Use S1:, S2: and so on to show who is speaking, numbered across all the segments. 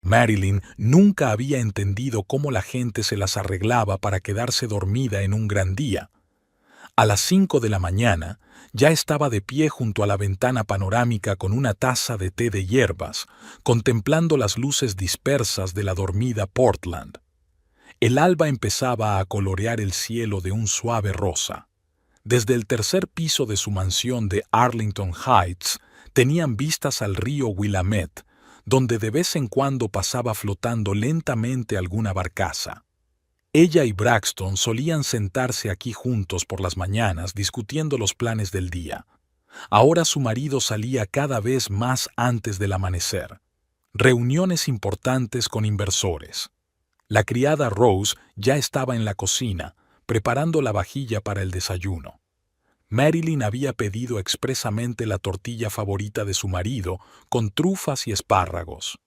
S1: Marilyn nunca había entendido cómo la gente se las arreglaba para quedarse dormida en un gran día. A las 5 de la mañana, ya estaba de pie junto a la ventana panorámica con una taza de té de hierbas, contemplando las luces dispersas de la dormida Portland. El alba empezaba a colorear el cielo de un suave rosa. Desde el tercer piso de su mansión de Arlington Heights, tenían vistas al río Willamette, donde de vez en cuando pasaba flotando lentamente alguna barcaza. Ella y Braxton solían sentarse aquí juntos por las mañanas discutiendo los planes del día. Ahora su marido salía cada vez más antes del amanecer. Reuniones importantes con inversores. La criada Rose ya estaba en la cocina, preparando la vajilla para el desayuno. Marilyn había pedido expresamente la tortilla favorita de su marido, con trufas y espárragos.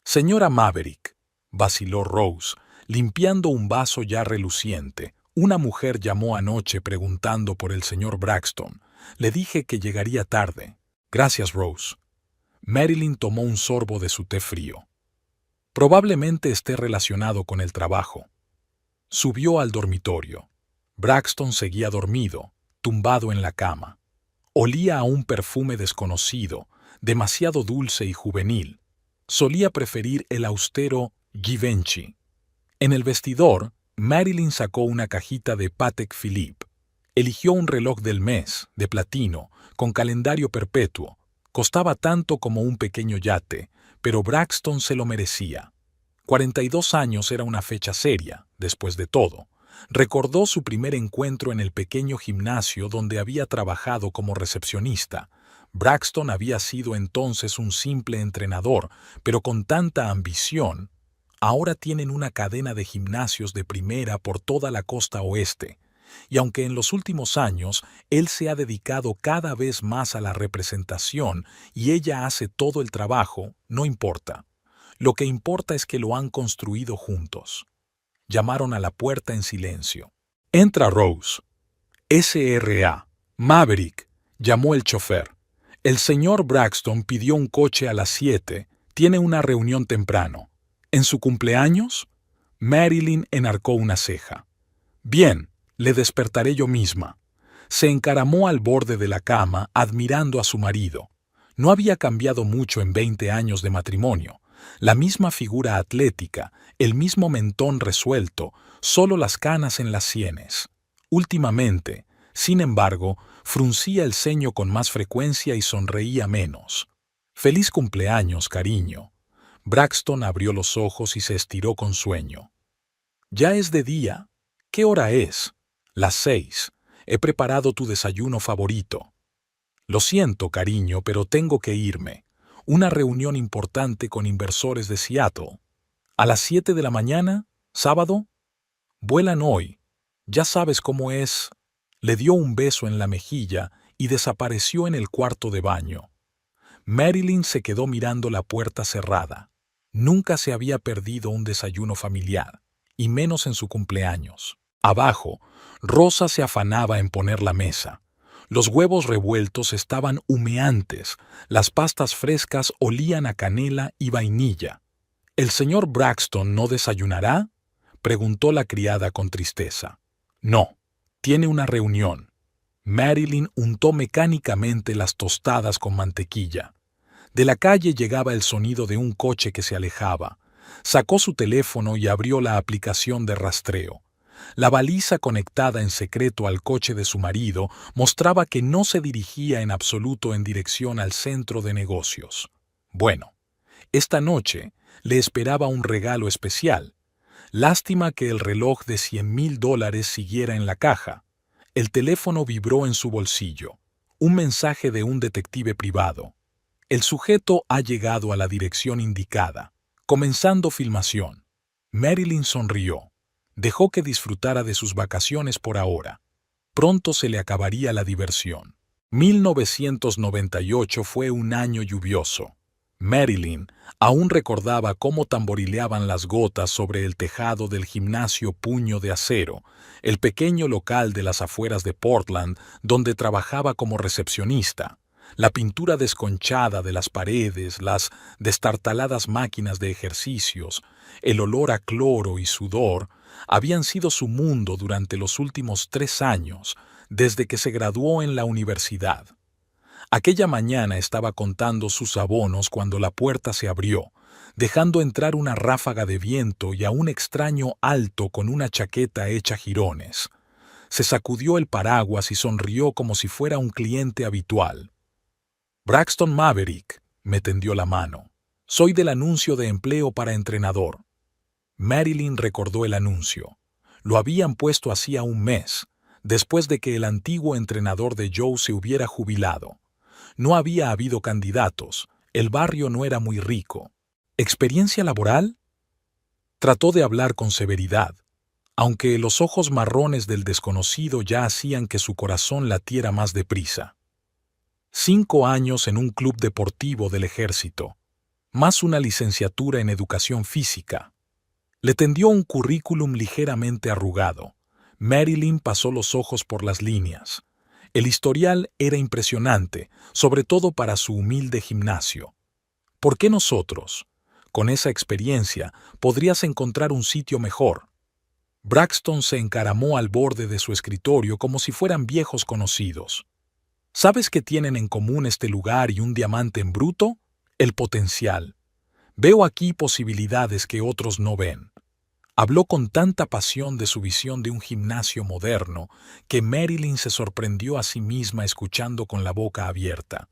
S1: «Señora Maverick», vaciló Rose, limpiando un vaso ya reluciente. «Una mujer llamó anoche preguntando por el señor Braxton. Le dije que llegaría tarde». «Gracias, Rose». Marilyn tomó un sorbo de su té frío. «Probablemente esté relacionado con el trabajo». Subió al dormitorio. Braxton seguía dormido, tumbado en la cama. Olía a un perfume desconocido, demasiado dulce y juvenil. Solía preferir el austero Givenchy. En el vestidor, Marilyn sacó una cajita de Patek Philippe. Eligió un reloj del mes, de platino, con calendario perpetuo. Costaba tanto como un pequeño yate, pero Braxton se lo merecía. 42 años era una fecha seria, después de todo. Recordó su primer encuentro en el pequeño gimnasio donde había trabajado como recepcionista. Braxton había sido entonces un simple entrenador, pero con tanta ambición. Ahora tienen una cadena de gimnasios de primera por toda la costa oeste. Y aunque en los últimos años él se ha dedicado cada vez más a la representación y ella hace todo el trabajo, no importa. Lo que importa es que lo han construido juntos. Llamaron a la puerta en silencio. «Entra, Rose». «S.R.A. Maverick», llamó el chofer. «El señor Braxton pidió un coche a las 7. Tiene una reunión temprano». «¿En su cumpleaños?» Marilyn enarcó una ceja. «Bien, le despertaré yo misma». Se encaramó al borde de la cama, admirando a su marido. No había cambiado mucho en 20 años de matrimonio. La misma figura atlética, el mismo mentón resuelto, solo las canas en las sienes. Últimamente, sin embargo, fruncía el ceño con más frecuencia y sonreía menos. «Feliz cumpleaños, cariño». Braxton abrió los ojos y se estiró con sueño. «Ya es de día. ¿Qué hora es?» «Las 6. He preparado tu desayuno favorito». «Lo siento, cariño, pero tengo que irme. Una reunión importante con inversores de Seattle. ¿A las 7 de la mañana? ¿Sábado?» «Vuelan hoy. Ya sabes cómo es». Le dio un beso en la mejilla y desapareció en el cuarto de baño. Marilyn se quedó mirando la puerta cerrada. Nunca se había perdido un desayuno familiar, y menos en su cumpleaños. Abajo, Rosa se afanaba en poner la mesa. Los huevos revueltos estaban humeantes, las pastas frescas olían a canela y vainilla. «¿El señor Braxton no desayunará?», preguntó la criada con tristeza. «No, tiene una reunión». Marilyn untó mecánicamente las tostadas con mantequilla. De la calle llegaba el sonido de un coche que se alejaba. Sacó su teléfono y abrió la aplicación de rastreo. La baliza conectada en secreto al coche de su marido mostraba que no se dirigía en absoluto en dirección al centro de negocios. Bueno, esta noche le esperaba un regalo especial. Lástima que el reloj de $100,000 siguiera en la caja. El teléfono vibró en su bolsillo. Un mensaje de un detective privado. «El sujeto ha llegado a la dirección indicada. Comenzando filmación». Marilyn sonrió. Dejó que disfrutara de sus vacaciones por ahora. Pronto se le acabaría la diversión. 1998 fue un año lluvioso. Marilyn aún recordaba cómo tamborileaban las gotas sobre el tejado del gimnasio Puño de Acero, el pequeño local de las afueras de Portland donde trabajaba como recepcionista. La pintura desconchada de las paredes, las destartaladas máquinas de ejercicios, el olor a cloro y sudor habían sido su mundo durante los últimos 3 años, desde que se graduó en la universidad. Aquella mañana estaba contando sus abonos cuando la puerta se abrió, dejando entrar una ráfaga de viento y a un extraño alto con una chaqueta hecha jirones. Se sacudió el paraguas y sonrió como si fuera un cliente habitual. «Braxton Maverick», me tendió la mano. «Soy del anuncio de empleo para entrenador». Marilyn recordó el anuncio. Lo habían puesto hacía un mes, después de que el antiguo entrenador de Joe se hubiera jubilado. No había habido candidatos, el barrio no era muy rico. ¿Experiencia laboral? Trató de hablar con severidad, aunque los ojos marrones del desconocido ya hacían que su corazón latiera más deprisa. 5 años en un club deportivo del ejército, más una licenciatura en educación física. Le tendió un currículum ligeramente arrugado. Marilyn pasó los ojos por las líneas. El historial era impresionante, sobre todo para su humilde gimnasio. ¿Por qué nosotros? Con esa experiencia podrías encontrar un sitio mejor. Braxton se encaramó al borde de su escritorio como si fueran viejos conocidos. ¿Sabes qué tienen en común este lugar y un diamante en bruto? El potencial. Veo aquí posibilidades que otros no ven. Habló con tanta pasión de su visión de un gimnasio moderno que Marilyn se sorprendió a sí misma escuchando con la boca abierta.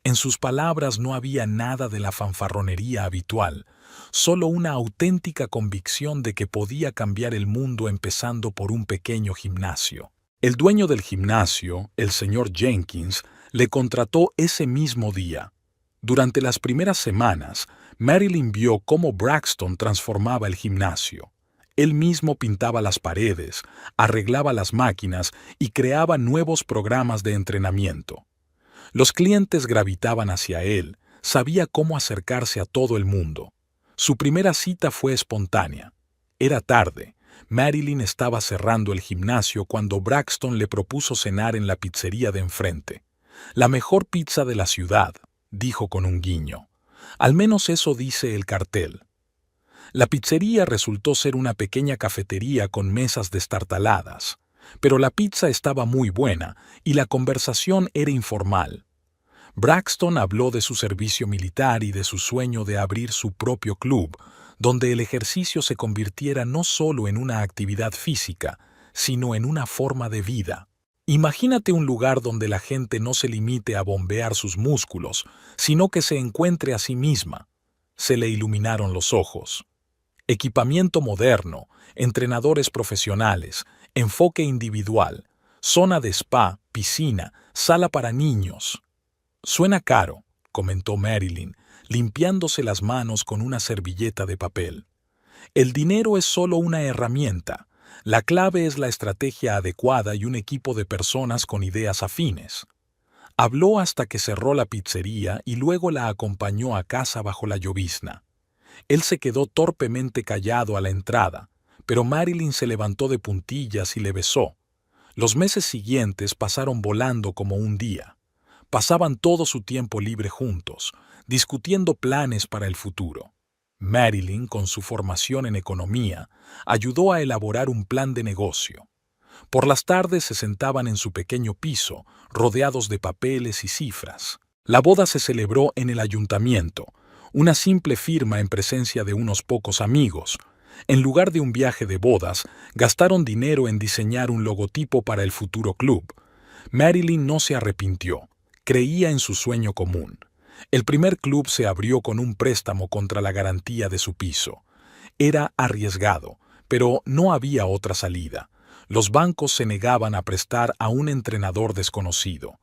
S1: En sus palabras no había nada de la fanfarronería habitual, solo una auténtica convicción de que podía cambiar el mundo empezando por un pequeño gimnasio. El dueño del gimnasio, el señor Jenkins, le contrató ese mismo día. Durante las primeras semanas, Marilyn vio cómo Braxton transformaba el gimnasio. Él mismo pintaba las paredes, arreglaba las máquinas y creaba nuevos programas de entrenamiento. Los clientes gravitaban hacia él, sabía cómo acercarse a todo el mundo. Su primera cita fue espontánea. Era tarde. Marilyn estaba cerrando el gimnasio cuando Braxton le propuso cenar en la pizzería de enfrente. «La mejor pizza de la ciudad», dijo con un guiño. «Al menos eso dice el cartel». La pizzería resultó ser una pequeña cafetería con mesas destartaladas, pero la pizza estaba muy buena y la conversación era informal. Braxton habló de su servicio militar y de su sueño de abrir su propio club, donde el ejercicio se convirtiera no solo en una actividad física, sino en una forma de vida. Imagínate un lugar donde la gente no se limite a bombear sus músculos, sino que se encuentre a sí misma. Se le iluminaron los ojos. Equipamiento moderno, entrenadores profesionales, enfoque individual, zona de spa, piscina, sala para niños. «Suena caro», comentó Marilyn, limpiándose las manos con una servilleta de papel. «El dinero es solo una herramienta. La clave es la estrategia adecuada y un equipo de personas con ideas afines». Habló hasta que cerró la pizzería y luego la acompañó a casa bajo la llovizna. Él se quedó torpemente callado a la entrada, pero Marilyn se levantó de puntillas y le besó. Los meses siguientes pasaron volando como un día. Pasaban todo su tiempo libre juntos, discutiendo planes para el futuro. Marilyn, con su formación en economía, ayudó a elaborar un plan de negocio. Por las tardes se sentaban en su pequeño piso, rodeados de papeles y cifras. La boda se celebró en el ayuntamiento, una simple firma en presencia de unos pocos amigos. En lugar de un viaje de bodas, gastaron dinero en diseñar un logotipo para el futuro club. Marilyn no se arrepintió, creía en su sueño común. El primer club se abrió con un préstamo contra la garantía de su piso. Era arriesgado, pero no había otra salida. Los bancos se negaban a prestar a un entrenador desconocido.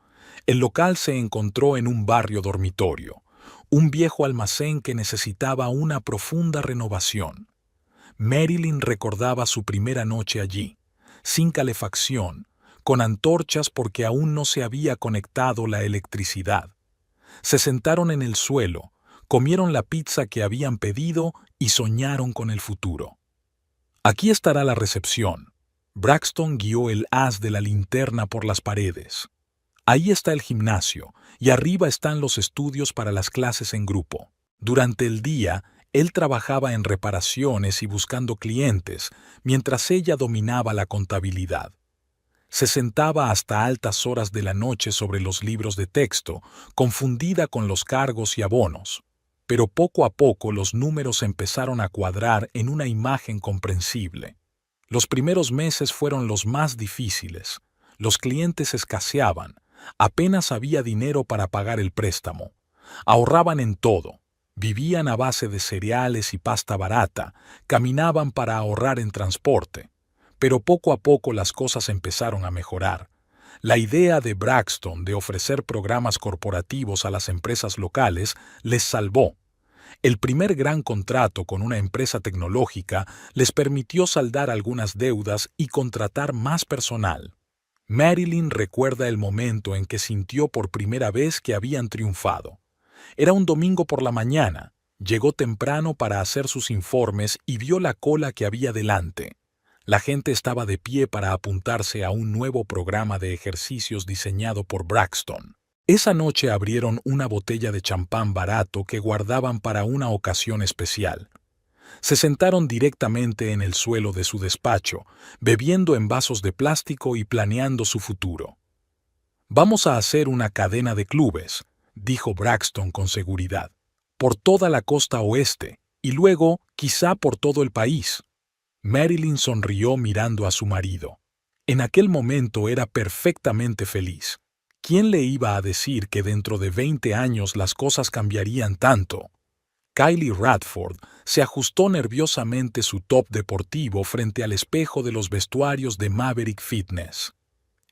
S1: El local se encontró en un barrio dormitorio, un viejo almacén que necesitaba una profunda renovación. Marilyn recordaba su primera noche allí, sin calefacción, con antorchas porque aún no se había conectado la electricidad. Se sentaron en el suelo, comieron la pizza que habían pedido y soñaron con el futuro. «Aquí estará la recepción». Braxton guió el haz de la linterna por las paredes. Ahí está el gimnasio, y arriba están los estudios para las clases en grupo. Durante el día, él trabajaba en reparaciones y buscando clientes, mientras ella dominaba la contabilidad. Se sentaba hasta altas horas de la noche sobre los libros de texto, confundida con los cargos y abonos. Pero poco a poco los números empezaron a cuadrar en una imagen comprensible. Los primeros meses fueron los más difíciles. Los clientes escaseaban. Apenas había dinero para pagar el préstamo. Ahorraban en todo. Vivían a base de cereales y pasta barata. Caminaban para ahorrar en transporte. Pero poco a poco las cosas empezaron a mejorar. La idea de Braxton de ofrecer programas corporativos a las empresas locales les salvó. El primer gran contrato con una empresa tecnológica les permitió saldar algunas deudas y contratar más personal. Marilyn recuerda el momento en que sintió por primera vez que habían triunfado. Era un domingo por la mañana. Llegó temprano para hacer sus informes y vio la cola que había delante. La gente estaba de pie para apuntarse a un nuevo programa de ejercicios diseñado por Braxton. Esa noche abrieron una botella de champán barato que guardaban para una ocasión especial. Se sentaron directamente en el suelo de su despacho, bebiendo en vasos de plástico y planeando su futuro. «Vamos a hacer una cadena de clubes», dijo Braxton con seguridad, «por toda la costa oeste, y luego, quizá por todo el país». Marilyn sonrió mirando a su marido. En aquel momento era perfectamente feliz. ¿Quién le iba a decir que dentro de 20 años las cosas cambiarían tanto? Kylie Radford se ajustó nerviosamente su top deportivo frente al espejo de los vestuarios de Maverick Fitness.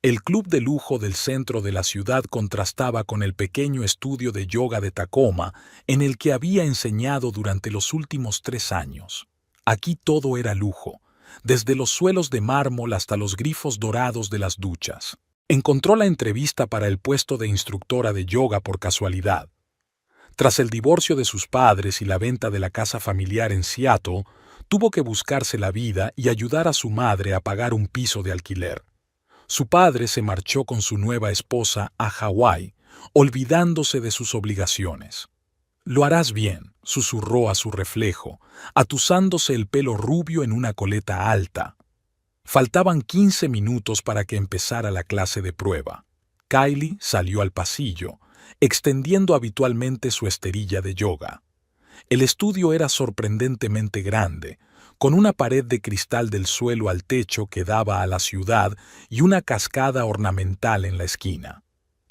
S1: El club de lujo del centro de la ciudad contrastaba con el pequeño estudio de yoga de Tacoma en el que había enseñado durante los últimos 3 años. Aquí todo era lujo, desde los suelos de mármol hasta los grifos dorados de las duchas. Encontró la entrevista para el puesto de instructora de yoga por casualidad. Tras el divorcio de sus padres y la venta de la casa familiar en Seattle, tuvo que buscarse la vida y ayudar a su madre a pagar un piso de alquiler. Su padre se marchó con su nueva esposa a Hawái, olvidándose de sus obligaciones. «Lo harás bien», susurró a su reflejo, atusándose el pelo rubio en una coleta alta. Faltaban 15 minutos para que empezara la clase de prueba. Kylie salió al pasillo, extendiendo habitualmente su esterilla de yoga. El estudio era sorprendentemente grande, con una pared de cristal del suelo al techo que daba a la ciudad y una cascada ornamental en la esquina.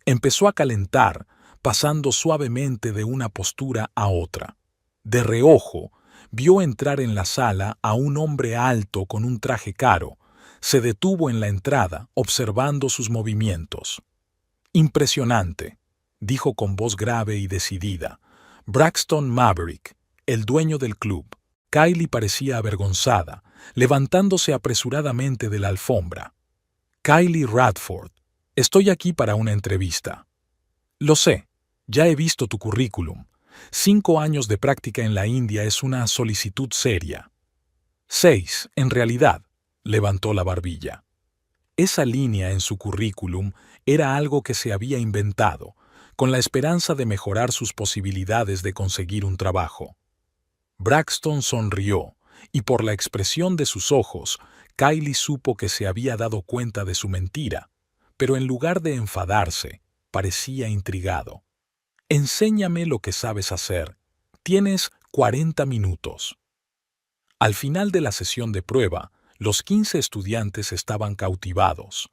S1: Empezó a calentar, pasando suavemente de una postura a otra. De reojo, vio entrar en la sala a un hombre alto con un traje caro. Se detuvo en la entrada, observando sus movimientos. «Impresionante», dijo con voz grave y decidida. «Braxton Maverick, el dueño del club». Kylie parecía avergonzada, levantándose apresuradamente de la alfombra. «Kylie Radford, estoy aquí para una entrevista». «Lo sé, ya he visto tu currículum. 5 años de práctica en la India es una solicitud seria». «6, en realidad», levantó la barbilla. Esa línea en su currículum era algo que se había inventado, con la esperanza de mejorar sus posibilidades de conseguir un trabajo. Braxton sonrió, y por la expresión de sus ojos, Kylie supo que se había dado cuenta de su mentira, pero en lugar de enfadarse, parecía intrigado. «Enséñame lo que sabes hacer. Tienes 40 minutos». Al final de la sesión de prueba, los 15 estudiantes estaban cautivados.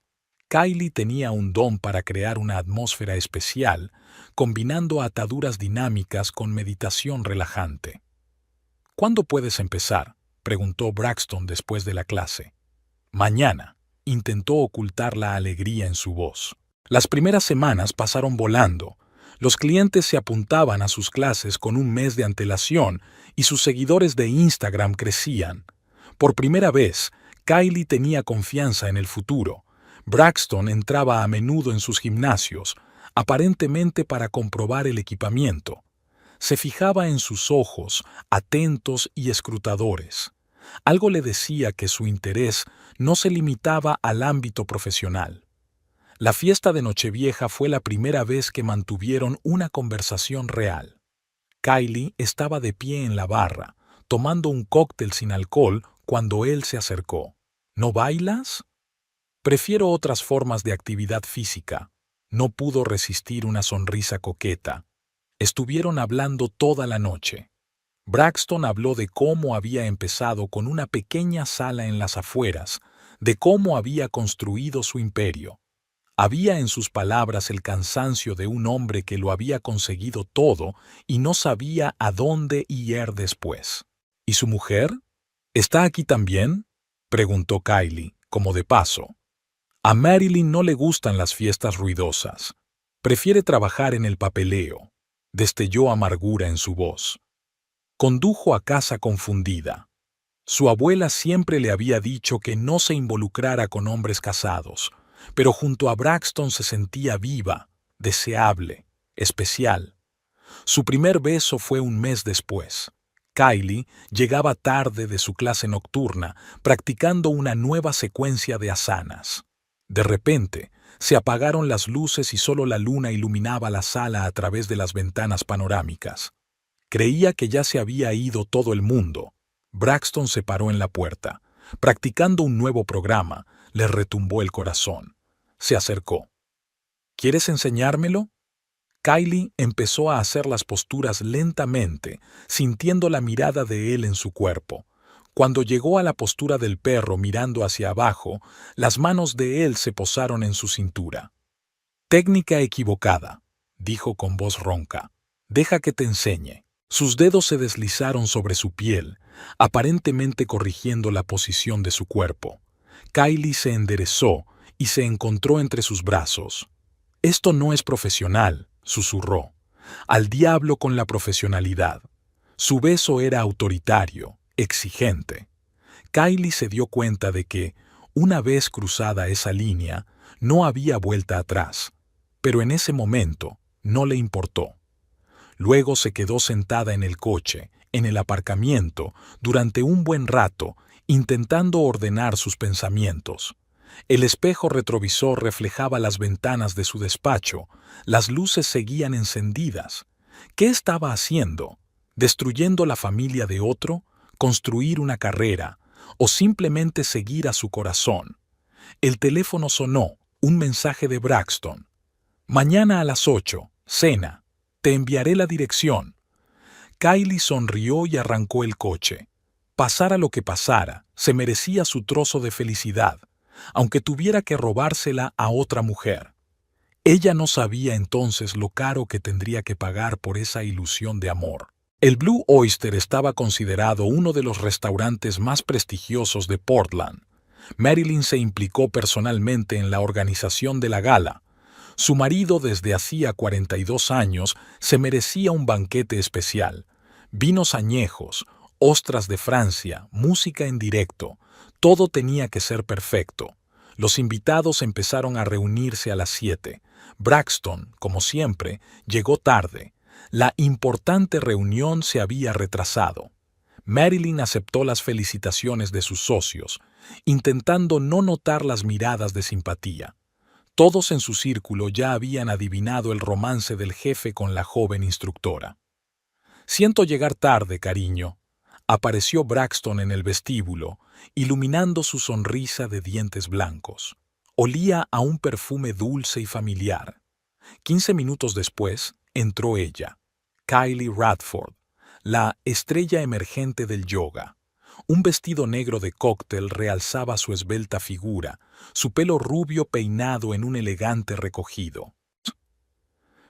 S1: Kylie tenía un don para crear una atmósfera especial, combinando ataduras dinámicas con meditación relajante. «¿Cuándo puedes empezar?», preguntó Braxton después de la clase. «Mañana», intentó ocultar la alegría en su voz. Las primeras semanas pasaron volando. Los clientes se apuntaban a sus clases con un mes de antelación y sus seguidores de Instagram crecían. Por primera vez, Kylie tenía confianza en el futuro. Braxton entraba a menudo en sus gimnasios, aparentemente para comprobar el equipamiento. Se fijaba en sus ojos, atentos y escrutadores. Algo le decía que su interés no se limitaba al ámbito profesional. La fiesta de Nochevieja fue la primera vez que mantuvieron una conversación real. Kylie estaba de pie en la barra, tomando un cóctel sin alcohol cuando él se acercó. ¿No bailas? Prefiero otras formas de actividad física. No pudo resistir una sonrisa coqueta. Estuvieron hablando toda la noche. Braxton habló de cómo había empezado con una pequeña sala en las afueras, de cómo había construido su imperio. Había en sus palabras el cansancio de un hombre que lo había conseguido todo y no sabía a dónde ir después. ¿Y su mujer? ¿Está aquí también?, preguntó Kylie, como de paso. A Marilyn no le gustan las fiestas ruidosas. Prefiere trabajar en el papeleo. Destelló amargura en su voz. Condujo a casa confundida. Su abuela siempre le había dicho que no se involucrara con hombres casados, pero junto a Braxton se sentía viva, deseable, especial. Su primer beso fue un mes después. Kylie llegaba tarde de su clase nocturna, practicando una nueva secuencia de asanas. De repente, se apagaron las luces y solo la luna iluminaba la sala a través de las ventanas panorámicas. Creía que ya se había ido todo el mundo. Braxton se paró en la puerta. Practicando un nuevo programa, le retumbó el corazón. Se acercó. ¿Quieres enseñármelo? Kylie empezó a hacer las posturas lentamente, sintiendo la mirada de él en su cuerpo. Cuando llegó a la postura del perro mirando hacia abajo, las manos de él se posaron en su cintura. Técnica equivocada, dijo con voz ronca. Deja que te enseñe. Sus dedos se deslizaron sobre su piel, aparentemente corrigiendo la posición de su cuerpo. Kylie se enderezó y se encontró entre sus brazos. Esto no es profesional, susurró. Al diablo con la profesionalidad. Su beso era autoritario, exigente. Kylie se dio cuenta de que, una vez cruzada esa línea, no había vuelta atrás, pero en ese momento no le importó. Luego se quedó sentada en el coche, en el aparcamiento, durante un buen rato, intentando ordenar sus pensamientos. El espejo retrovisor reflejaba las ventanas de su despacho, las luces seguían encendidas. ¿Qué estaba haciendo? ¿Destruyendo la familia de otro? ¿Construir una carrera? ¿O simplemente seguir a su corazón? El teléfono sonó, un mensaje de Braxton. Mañana a las 8, cena. Te enviaré la dirección. Kylie sonrió y arrancó el coche. Pasara lo que pasara, se merecía su trozo de felicidad, aunque tuviera que robársela a otra mujer. Ella no sabía entonces lo caro que tendría que pagar por esa ilusión de amor. El Blue Oyster estaba considerado uno de los restaurantes más prestigiosos de Portland. Marilyn se implicó personalmente en la organización de la gala. Su marido desde hacía 42 años se merecía un banquete especial. Vinos añejos, ostras de Francia, música en directo, todo tenía que ser perfecto. Los invitados empezaron a reunirse a las 7. Braxton, como siempre, llegó tarde. La importante reunión se había retrasado. Marilyn aceptó las felicitaciones de sus socios, intentando no notar las miradas de simpatía. Todos en su círculo ya habían adivinado el romance del jefe con la joven instructora. «Siento llegar tarde, cariño», apareció Braxton en el vestíbulo, iluminando su sonrisa de dientes blancos. Olía a un perfume dulce y familiar. 15 minutos después, entró ella, Kylie Radford, la estrella emergente del yoga. Un vestido negro de cóctel realzaba su esbelta figura, su pelo rubio peinado en un elegante recogido.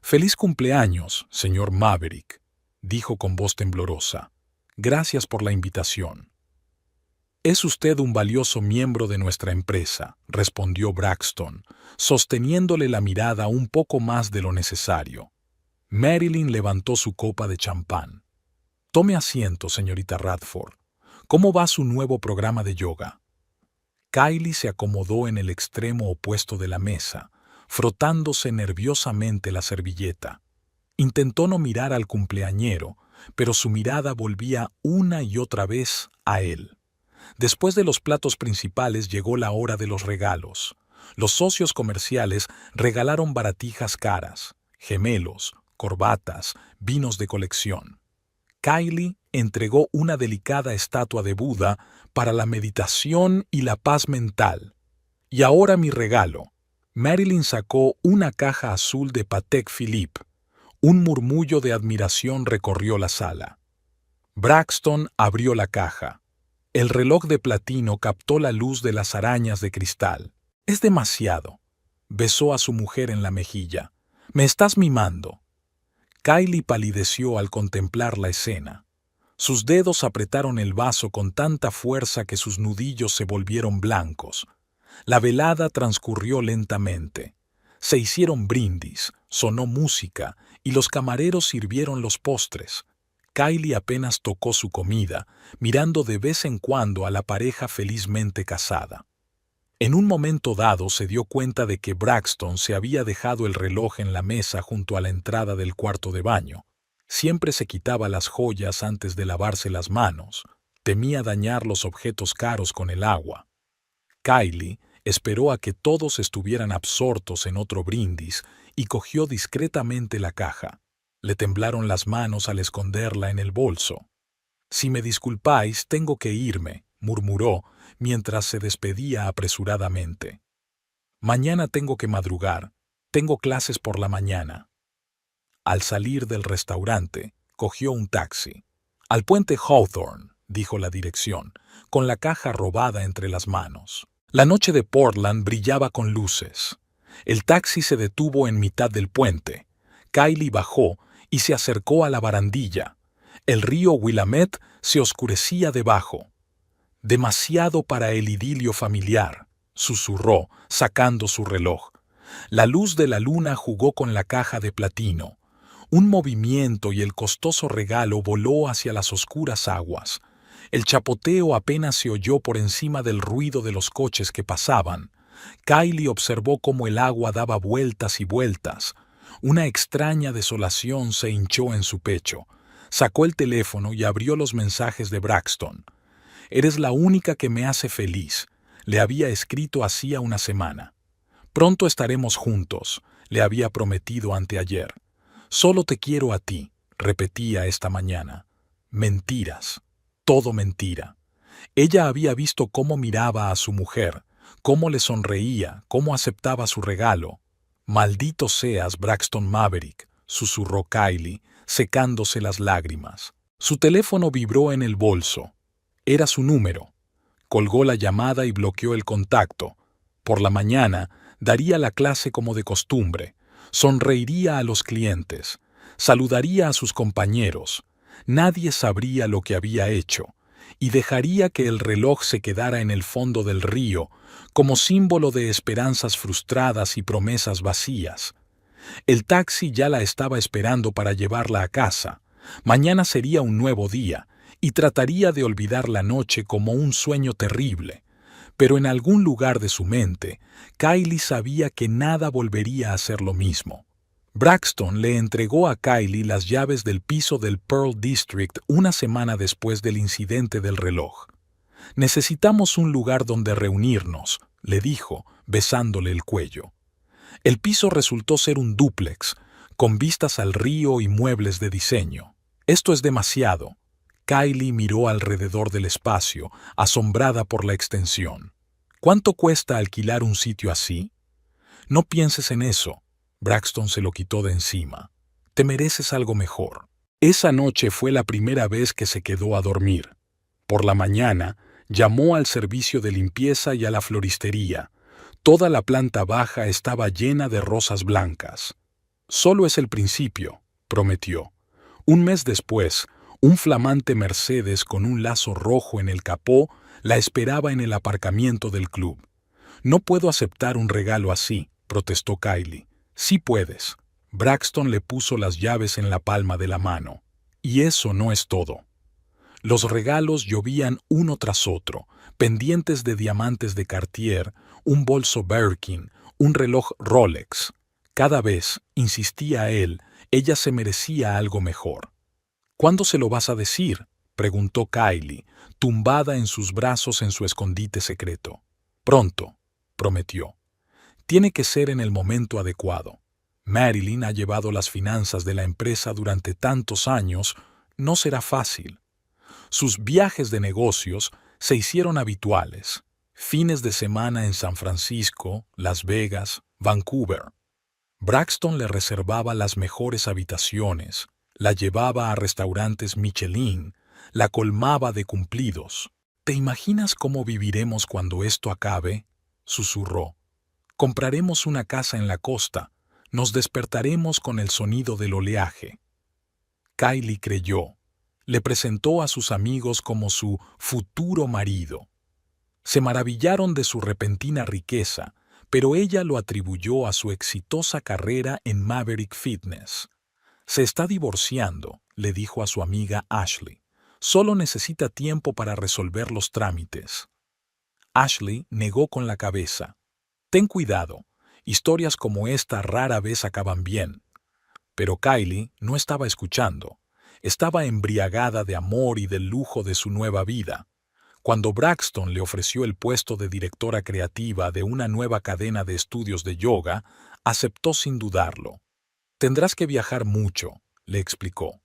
S1: «Feliz cumpleaños, señor Maverick», dijo con voz temblorosa. «Gracias por la invitación». «Es usted un valioso miembro de nuestra empresa», respondió Braxton, sosteniéndole la mirada un poco más de lo necesario. Marilyn levantó su copa de champán. «Tome asiento, señorita Radford. ¿Cómo va su nuevo programa de yoga?» Kylie se acomodó en el extremo opuesto de la mesa, frotándose nerviosamente la servilleta. Intentó no mirar al cumpleañero, pero su mirada volvía una y otra vez a él. Después de los platos principales llegó la hora de los regalos. Los socios comerciales regalaron baratijas caras, gemelos, corbatas, vinos de colección. Kylie entregó una delicada estatua de Buda para la meditación y la paz mental. Y ahora mi regalo. Marilyn sacó una caja azul de Patek Philippe. Un murmullo de admiración recorrió la sala. Braxton abrió la caja. El reloj de platino captó la luz de las arañas de cristal. «Es demasiado», besó a su mujer en la mejilla. «Me estás mimando». Kylie palideció al contemplar la escena. Sus dedos apretaron el vaso con tanta fuerza que sus nudillos se volvieron blancos. La velada transcurrió lentamente. Se hicieron brindis, sonó música y los camareros sirvieron los postres. Kylie apenas tocó su comida, mirando de vez en cuando a la pareja felizmente casada. En un momento dado se dio cuenta de que Braxton se había dejado el reloj en la mesa junto a la entrada del cuarto de baño. Siempre se quitaba las joyas antes de lavarse las manos. Temía dañar los objetos caros con el agua. Kylie esperó a que todos estuvieran absortos en otro brindis y cogió discretamente la caja. Le temblaron las manos al esconderla en el bolso. «Si me disculpáis, tengo que irme», murmuró mientras se despedía apresuradamente. «Mañana tengo que madrugar. Tengo clases por la mañana». Al salir del restaurante, cogió un taxi. «Al puente Hawthorne», dijo la dirección, con la caja robada entre las manos. La noche de Portland brillaba con luces. El taxi se detuvo en mitad del puente. Kylie bajó y se acercó a la barandilla. El río Willamette se oscurecía debajo. «Demasiado para el idilio familiar», susurró, sacando su reloj. La luz de la luna jugó con la caja de platino. Un movimiento y el costoso regalo voló hacia las oscuras aguas. El chapoteo apenas se oyó por encima del ruido de los coches que pasaban. Kylie observó cómo el agua daba vueltas y vueltas. Una extraña desolación se hinchó en su pecho. Sacó el teléfono y abrió los mensajes de Braxton. «Eres la única que me hace feliz», le había escrito hacía una semana. «Pronto estaremos juntos», le había prometido anteayer. «Solo te quiero a ti», repetía esta mañana. Mentiras, todo mentira. Ella había visto cómo miraba a su mujer, cómo le sonreía, cómo aceptaba su regalo. «Maldito seas, Braxton Maverick», susurró Kylie, secándose las lágrimas. Su teléfono vibró en el bolso. Era su número. Colgó la llamada y bloqueó el contacto. Por la mañana daría la clase como de costumbre. Sonreiría a los clientes. Saludaría a sus compañeros. Nadie sabría lo que había hecho. Y dejaría que el reloj se quedara en el fondo del río como símbolo de esperanzas frustradas y promesas vacías. El taxi ya la estaba esperando para llevarla a casa. Mañana sería un nuevo día, y trataría de olvidar la noche como un sueño terrible. Pero en algún lugar de su mente, Kylie sabía que nada volvería a ser lo mismo. Braxton le entregó a Kylie las llaves del piso del Pearl District una semana después del incidente del reloj. «Necesitamos un lugar donde reunirnos», le dijo, besándole el cuello. El piso resultó ser un dúplex, con vistas al río y muebles de diseño. «Esto es demasiado». Kylie miró alrededor del espacio, asombrada por la extensión. «¿Cuánto cuesta alquilar un sitio así?» «No pienses en eso». Braxton se lo quitó de encima. «Te mereces algo mejor». Esa noche fue la primera vez que se quedó a dormir. Por la mañana, llamó al servicio de limpieza y a la floristería. Toda la planta baja estaba llena de rosas blancas. «Solo es el principio», prometió. Un mes después, un flamante Mercedes con un lazo rojo en el capó la esperaba en el aparcamiento del club. «No puedo aceptar un regalo así», protestó Kylie. «Sí puedes». Braxton le puso las llaves en la palma de la mano. «Y eso no es todo». Los regalos llovían uno tras otro, pendientes de diamantes de Cartier, un bolso Birkin, un reloj Rolex. Cada vez, insistía él, ella se merecía algo mejor. «¿Cuándo se lo vas a decir?», preguntó Kylie, tumbada en sus brazos en su escondite secreto. «Pronto», prometió. Tiene que ser en el momento adecuado. Marilyn ha llevado las finanzas de la empresa durante tantos años, no será fácil. Sus viajes de negocios se hicieron habituales. Fines de semana en San Francisco, Las Vegas, Vancouver. Braxton le reservaba las mejores habitaciones, la llevaba a restaurantes Michelin, la colmaba de cumplidos. ¿Te imaginas cómo viviremos cuando esto acabe?, susurró. Compraremos una casa en la costa, nos despertaremos con el sonido del oleaje. Kylie creyó. Le presentó a sus amigos como su futuro marido. Se maravillaron de su repentina riqueza, pero ella lo atribuyó a su exitosa carrera en Maverick Fitness. Se está divorciando, le dijo a su amiga Ashley. Solo necesita tiempo para resolver los trámites. Ashley negó con la cabeza. Ten cuidado, historias como esta rara vez acaban bien. Pero Kylie no estaba escuchando. Estaba embriagada de amor y del lujo de su nueva vida. Cuando Braxton le ofreció el puesto de directora creativa de una nueva cadena de estudios de yoga, aceptó sin dudarlo. Tendrás que viajar mucho, le explicó.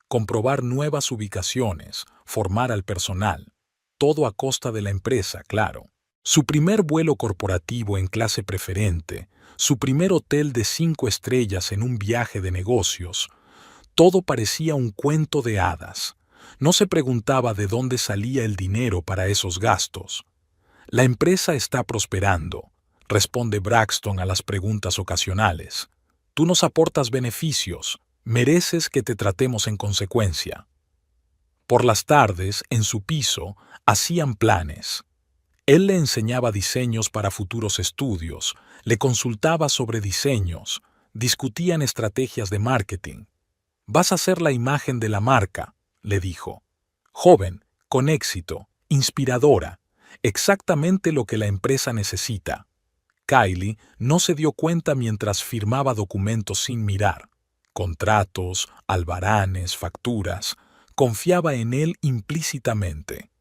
S1: Comprobar nuevas ubicaciones, formar al personal. Todo a costa de la empresa, claro. Su primer vuelo corporativo en clase preferente, su primer hotel de 5 estrellas en un viaje de negocios. Todo parecía un cuento de hadas. No se preguntaba de dónde salía el dinero para esos gastos. La empresa está prosperando, responde Braxton a las preguntas ocasionales. Tú nos aportas beneficios, mereces que te tratemos en consecuencia. Por las tardes, en su piso, hacían planes. Él le enseñaba diseños para futuros estudios, le consultaba sobre diseños, discutían estrategias de marketing. Vas a ser la imagen de la marca, le dijo. Joven, con éxito, inspiradora, exactamente lo que la empresa necesita. Kylie no se dio cuenta mientras firmaba documentos sin mirar. Contratos, albaranes, facturas. Confiaba en él implícitamente.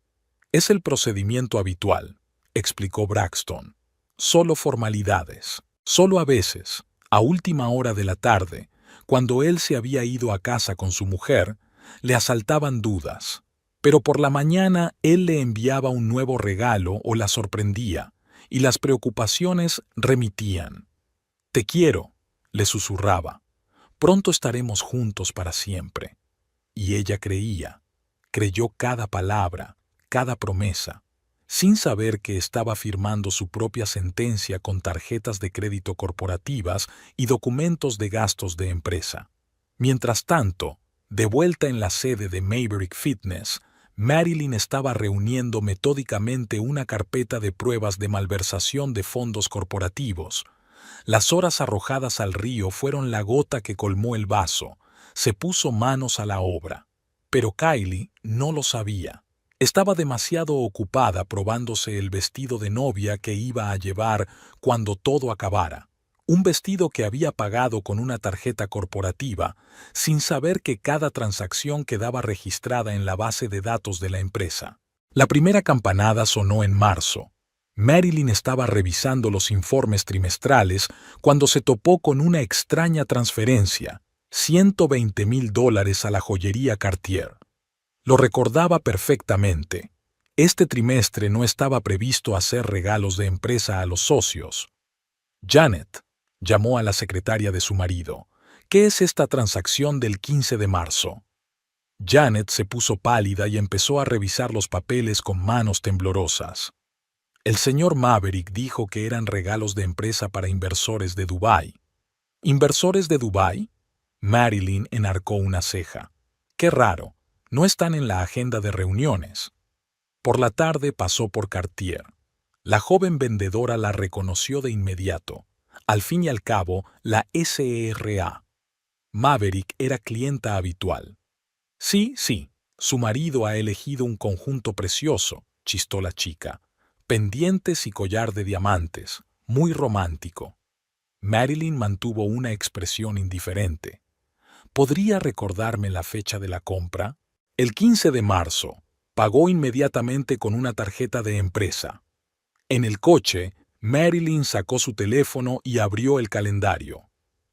S1: Es el procedimiento habitual, explicó Braxton. Solo formalidades. Solo a veces, a última hora de la tarde, cuando él se había ido a casa con su mujer, le asaltaban dudas. Pero por la mañana él le enviaba un nuevo regalo o la sorprendía, y las preocupaciones remitían. Te quiero, le susurraba. Pronto estaremos juntos para siempre. Y ella creyó cada palabra, cada promesa, sin saber que estaba firmando su propia sentencia con tarjetas de crédito corporativas y documentos de gastos de empresa. Mientras tanto, de vuelta en la sede de Maverick Fitness, Marilyn estaba reuniendo metódicamente una carpeta de pruebas de malversación de fondos corporativos. Las horas arrojadas al río fueron la gota que colmó el vaso. Se puso manos a la obra. Pero Kylie no lo sabía. Estaba demasiado ocupada probándose el vestido de novia que iba a llevar cuando todo acabara. Un vestido que había pagado con una tarjeta corporativa, sin saber que cada transacción quedaba registrada en la base de datos de la empresa. La primera campanada sonó en marzo. Marilyn estaba revisando los informes trimestrales cuando se topó con una extraña transferencia, $120,000 a la joyería Cartier. Lo recordaba perfectamente. Este trimestre no estaba previsto hacer regalos de empresa a los socios. Janet, llamó a la secretaria de su marido. ¿Qué es esta transacción del 15 de marzo? Janet se puso pálida y empezó a revisar los papeles con manos temblorosas. El señor Maverick dijo que eran regalos de empresa para inversores de Dubái. ¿Inversores de Dubái? Marilyn enarcó una ceja. Qué raro, no están en la agenda de reuniones. Por la tarde pasó por Cartier. La joven vendedora la reconoció de inmediato. Al fin y al cabo, la SRA. Maverick era clienta habitual. Sí, su marido ha elegido un conjunto precioso, chistó la chica. Pendientes y collar de diamantes, muy romántico. Marilyn mantuvo una expresión indiferente. ¿Podría recordarme la fecha de la compra? El 15 de marzo. Pagó inmediatamente con una tarjeta de empresa. En el coche, Marilyn sacó su teléfono y abrió el calendario.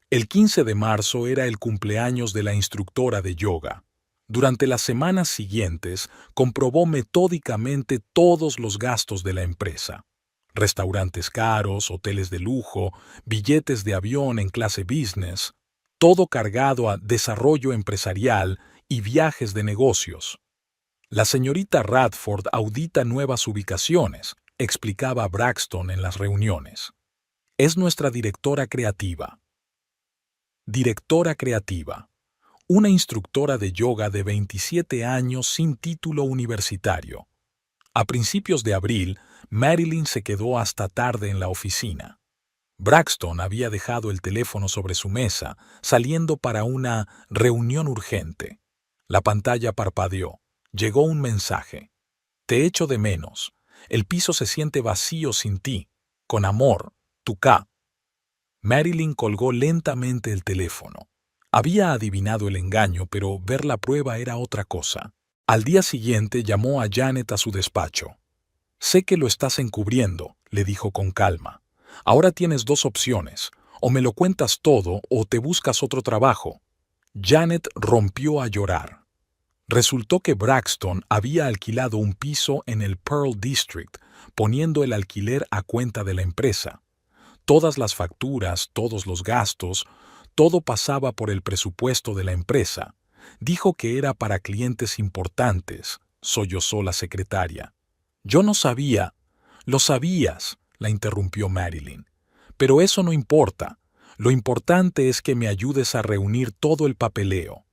S1: El 15 de marzo era el cumpleaños de la instructora de yoga. Durante las semanas siguientes, comprobó metódicamente todos los gastos de la empresa. Restaurantes caros, hoteles de lujo, billetes de avión en clase business, todo cargado a desarrollo empresarial y viajes de negocios. La señorita Radford audita nuevas ubicaciones, explicaba Braxton en las reuniones. Es nuestra directora creativa. Directora creativa. Una instructora de yoga de 27 años sin título universitario. A principios de abril, Marilyn se quedó hasta tarde en la oficina. Braxton había dejado el teléfono sobre su mesa, saliendo para una reunión urgente. La pantalla parpadeó. Llegó un mensaje. Te echo de menos. El piso se siente vacío sin ti. Con amor, tu K. Marilyn colgó lentamente el teléfono. Había adivinado el engaño, pero ver la prueba era otra cosa. Al día siguiente llamó a Janet a su despacho. Sé que lo estás encubriendo, le dijo con calma. Ahora tienes dos opciones. O me lo cuentas todo o te buscas otro trabajo. Janet rompió a llorar. Resultó que Braxton había alquilado un piso en el Pearl District, poniendo el alquiler a cuenta de la empresa. Todas las facturas, todos los gastos, todo pasaba por el presupuesto de la empresa. Dijo que era para clientes importantes, sollozó la secretaria. Yo no sabía. Lo sabías, la interrumpió Marilyn. Pero eso no importa. Lo importante es que me ayudes a reunir todo el papeleo.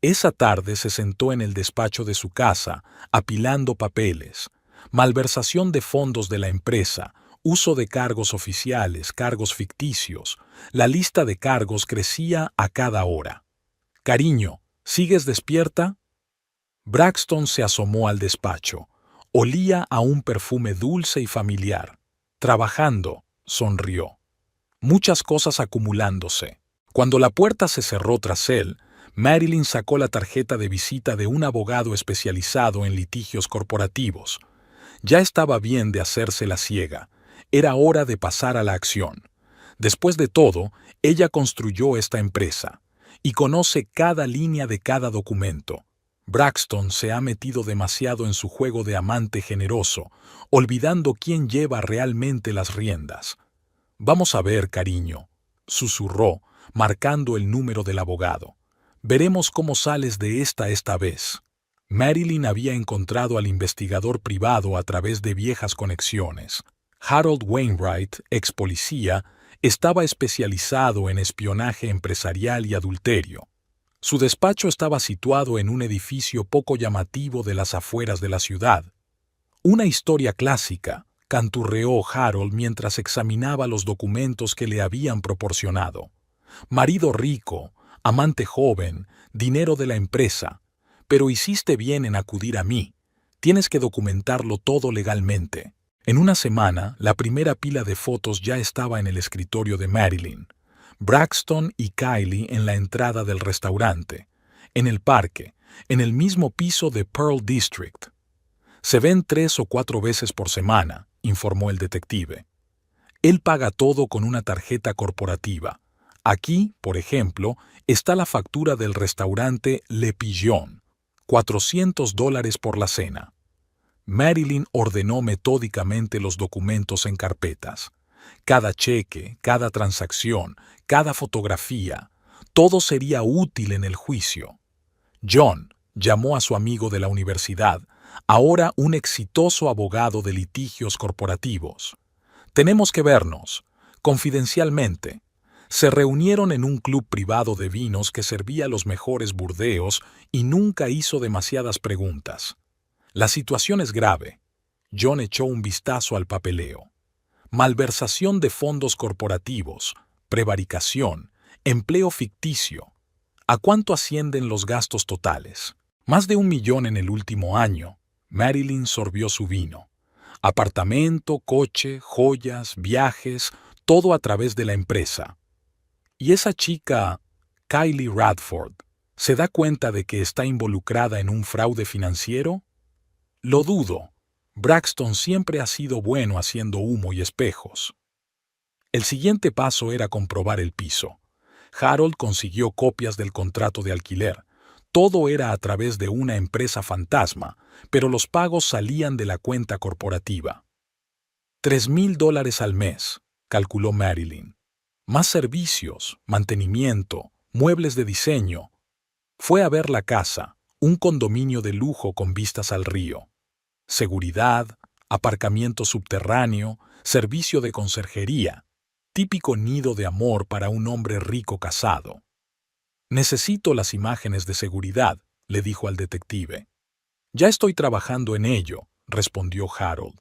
S1: Esa tarde se sentó en el despacho de su casa, apilando papeles. Malversación de fondos de la empresa, uso de cargos oficiales, cargos ficticios. La lista de cargos crecía a cada hora. Cariño, ¿sigues despierta? Braxton se asomó al despacho. Olía a un perfume dulce y familiar. Trabajando, sonrió. Muchas cosas acumulándose. Cuando la puerta se cerró tras él, Marilyn sacó la tarjeta de visita de un abogado especializado en litigios corporativos. Ya estaba bien de hacerse la ciega. Era hora de pasar a la acción. Después de todo, ella construyó esta empresa y conoce cada línea de cada documento. Braxton se ha metido demasiado en su juego de amante generoso, olvidando quién lleva realmente las riendas. Vamos a ver, cariño, susurró, marcando el número del abogado. Veremos cómo sales de esta vez. Marilyn había encontrado al investigador privado a través de viejas conexiones. Harold Wainwright, ex policía, estaba especializado en espionaje empresarial y adulterio. Su despacho estaba situado en un edificio poco llamativo de las afueras de la ciudad. Una historia clásica, canturreó Harold mientras examinaba los documentos que le habían proporcionado. Marido rico, amante joven, dinero de la empresa. Pero hiciste bien en acudir a mí. Tienes que documentarlo todo legalmente. En una semana, la primera pila de fotos ya estaba en el escritorio de Marilyn. Braxton y Kylie en la entrada del restaurante. En el parque, en el mismo piso de Pearl District. Se ven 3 o 4 veces por semana, informó el detective. Él paga todo con una tarjeta corporativa. Aquí, por ejemplo, está la factura del restaurante Le Pigeon, $400 por la cena. Marilyn ordenó metódicamente los documentos en carpetas. Cada cheque, cada transacción, cada fotografía, todo sería útil en el juicio. John llamó a su amigo de la universidad, ahora un exitoso abogado de litigios corporativos. Tenemos que vernos, confidencialmente. Se reunieron en un club privado de vinos que servía los mejores burdeos y nunca hizo demasiadas preguntas. La situación es grave. John echó un vistazo al papeleo. Malversación de fondos corporativos, prevaricación, empleo ficticio. ¿A cuánto ascienden los gastos totales? Más de 1 millón en el último año. Marilyn sorbió su vino. Apartamento, coche, joyas, viajes, todo a través de la empresa. ¿Y esa chica, Kylie Radford, se da cuenta de que está involucrada en un fraude financiero? Lo dudo. Braxton siempre ha sido bueno haciendo humo y espejos. El siguiente paso era comprobar el piso. Harold consiguió copias del contrato de alquiler. Todo era a través de una empresa fantasma, pero los pagos salían de la cuenta corporativa. $3,000 al mes, calculó Marilyn. Más servicios, mantenimiento, muebles de diseño. Fue a ver la casa, un condominio de lujo con vistas al río. Seguridad, aparcamiento subterráneo, servicio de conserjería. Típico nido de amor para un hombre rico casado. Necesito las imágenes de seguridad, le dijo al detective. Ya estoy trabajando en ello, respondió Harold.